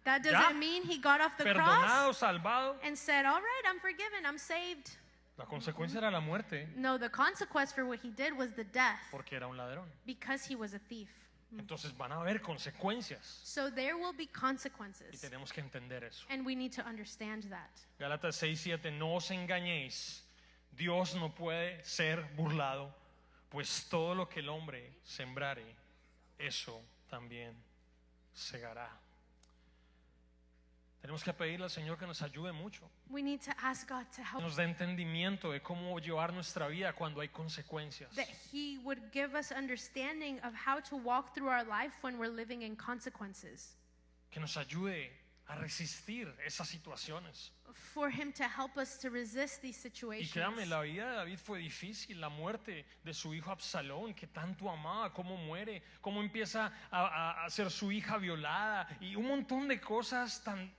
That Ya. doesn't mean he got off the perdonado, cross salvado. and said, all right, I'm forgiven, I'm saved. La consecuencia era la muerte No, the consequence for what he did was the death porque era un ladrón. because he was a thief. Entonces van a haber consecuencias So there will be y consequences, tenemos que entender eso. and we need to understand that. Gálatas 6:7, no os engañéis, Dios no puede ser burlado, pues todo lo que el hombre sembrare, eso también segará. Tenemos que pedirle al Señor que nos ayude mucho, We need to ask God to que help, nos dé entendimiento de cómo llevar nuestra vida cuando hay consecuencias. that he would give us understanding of how to walk through our life when we're living in consequences. Que nos ayude a resistir esas situaciones. for him to help us to resist these Y situations. créame, la vida de David fue difícil. La muerte de su hijo Absalón, que tanto amaba, cómo muere, cómo empieza a ser su hija violada y un montón de cosas tan,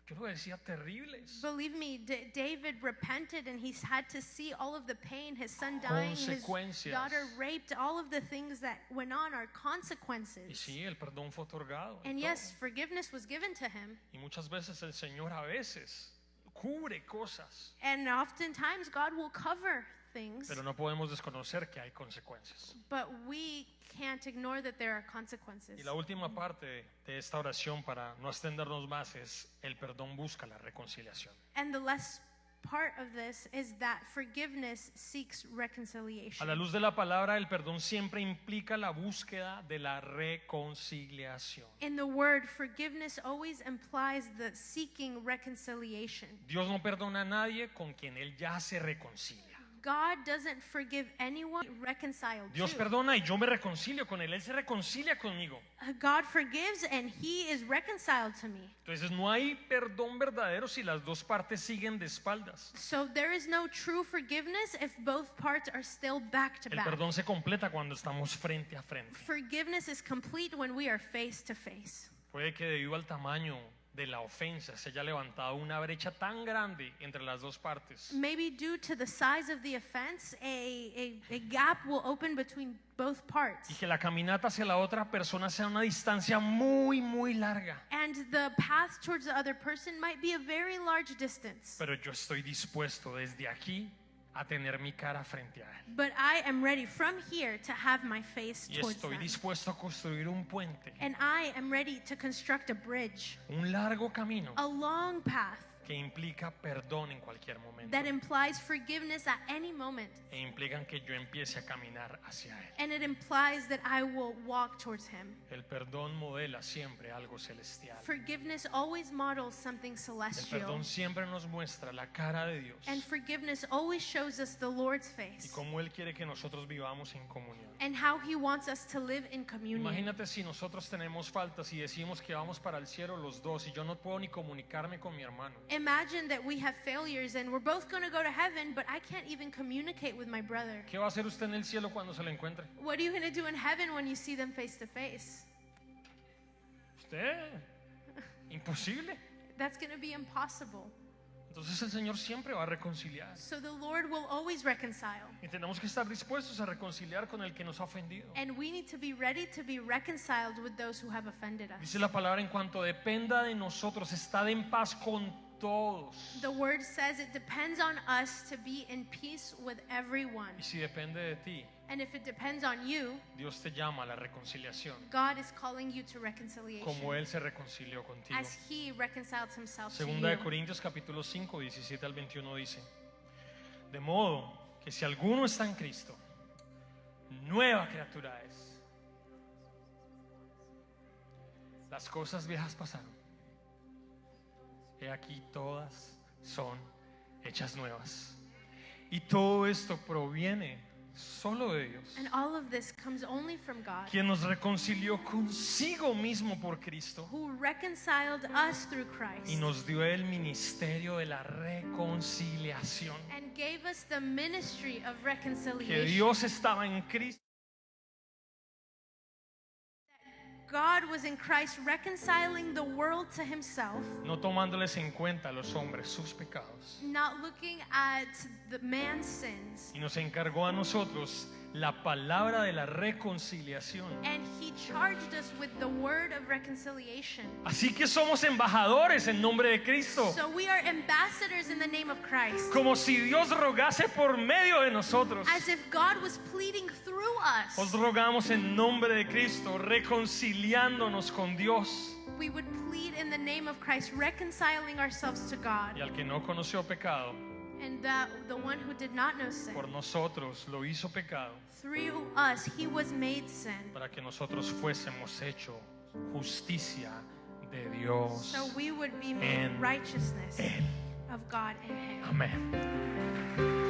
yo lo decía, terribles. Believe me, David repented and he's had to see all of the pain, his son dying, his Consecuencias. daughter raped, all of the things that went on are Y consequences. sí, el perdón fue otorgado. y And todo. yes, forgiveness was given to him. Y muchas veces el Señor a veces cubre cosas, And oftentimes God will cover things, pero no podemos desconocer que hay consecuencias. but we can't ignore that there are consequences. Y la última parte de esta oración, para no extendernos más, es el perdón busca la reconciliación. And the last part of this is that forgiveness seeks A reconciliation. la luz de la palabra, el perdón siempre implica la búsqueda de la reconciliación. In the word, forgiveness always implies the seeking reconciliation. Dios no perdona a nadie con quien Él ya se reconcilia. God doesn't forgive anyone reconciled Dios to. perdona y yo me reconcilio con Él. Él se reconcilia conmigo. God forgives and he is reconciled to me. Entonces no hay perdón verdadero si las dos partes siguen de espaldas. So there is no true forgiveness if both parts are still back to El back. perdón se completa cuando estamos frente a frente. Forgiveness is complete when we are face to face. Puede que debido al tamaño de la ofensa se haya levantado una brecha tan grande entre las dos partes Maybe due to the size of the offense, a gap will open between both parts. y que la caminata hacia la otra persona sea una distancia muy, muy larga. And the path towards the other person might be a very large distance. Pero yo estoy dispuesto desde aquí a tener mi cara frente a Él. But I am ready from here to have my face Y towards estoy them. dispuesto a construir un puente, And I am ready to construct a bridge, un largo camino a long path que implica perdón en cualquier momento that implies forgiveness at any moment. e implican que yo empiece a caminar hacia Él. And it implies that I will walk towards him. El perdón modela siempre algo celestial. Forgiveness always models something El celestial. perdón siempre nos muestra la cara de Dios And forgiveness always shows us the Lord's y face cómo Él quiere que nosotros vivamos en comunión. and how he wants us to live in communion. Imagínate si nosotros tenemos faltas y decimos que vamos para el cielo los dos y yo no puedo ni comunicarme con mi hermano. Imagine that we have failures and we're both going to go to heaven, but I can't even communicate with my brother. ¿Qué va a hacer usted en el cielo cuando se le encuentre? What are you going to do in heaven when you see them face to face? Usted, imposible. That's going to be impossible. Entonces el Señor siempre va a reconciliar. So the Lord will always reconcile. Y tenemos que estar dispuestos a reconciliar con el que nos ha ofendido. And we need to be ready to be reconciled with those who have offended us. Dice la palabra, en cuanto dependa de nosotros, estad en paz con todos. The word says it depends on us to be in peace with everyone. Y si depende de ti, And if it depends on you, Dios te llama a la reconciliación, God is calling you to reconciliation como Él se reconcilió contigo. as he reconciled himself to Segunda de you. Corintios capítulo 5, 17 al 21 dice: de modo que si alguno está en Cristo, nueva criatura es. Las cosas viejas pasaron. He aquí todas son hechas nuevas. Y todo esto proviene solo de Dios, And all of this comes only from God, quien nos reconcilió consigo mismo por Cristo who reconciled us through Christ y nos dio el ministerio de la reconciliación. and gave us the ministry of Que reconciliation. Dios estaba en Cristo God was in Christ reconciling the world to himself, no tomándoles en cuenta a los hombres sus pecados, not looking at the man's sins. y nos encargó a nosotros la palabra de la reconciliación. And he charged us with the word of reconciliation. Así que somos embajadores en nombre de Cristo, So we are ambassadors in the name of Christ. como si Dios rogase por medio de nosotros. As if God was pleading through Os us. rogamos en nombre de Cristo, reconciliándonos con Dios. We would plead in the name of Christ, reconciling ourselves to God. Y al que no conoció pecado, And the one who did not know sin, por nosotros lo hizo pecado, through us he was made sin. para que nosotros fuésemos hecho justicia de Dios. So we would be made En righteousness Él. of God in him. Amén.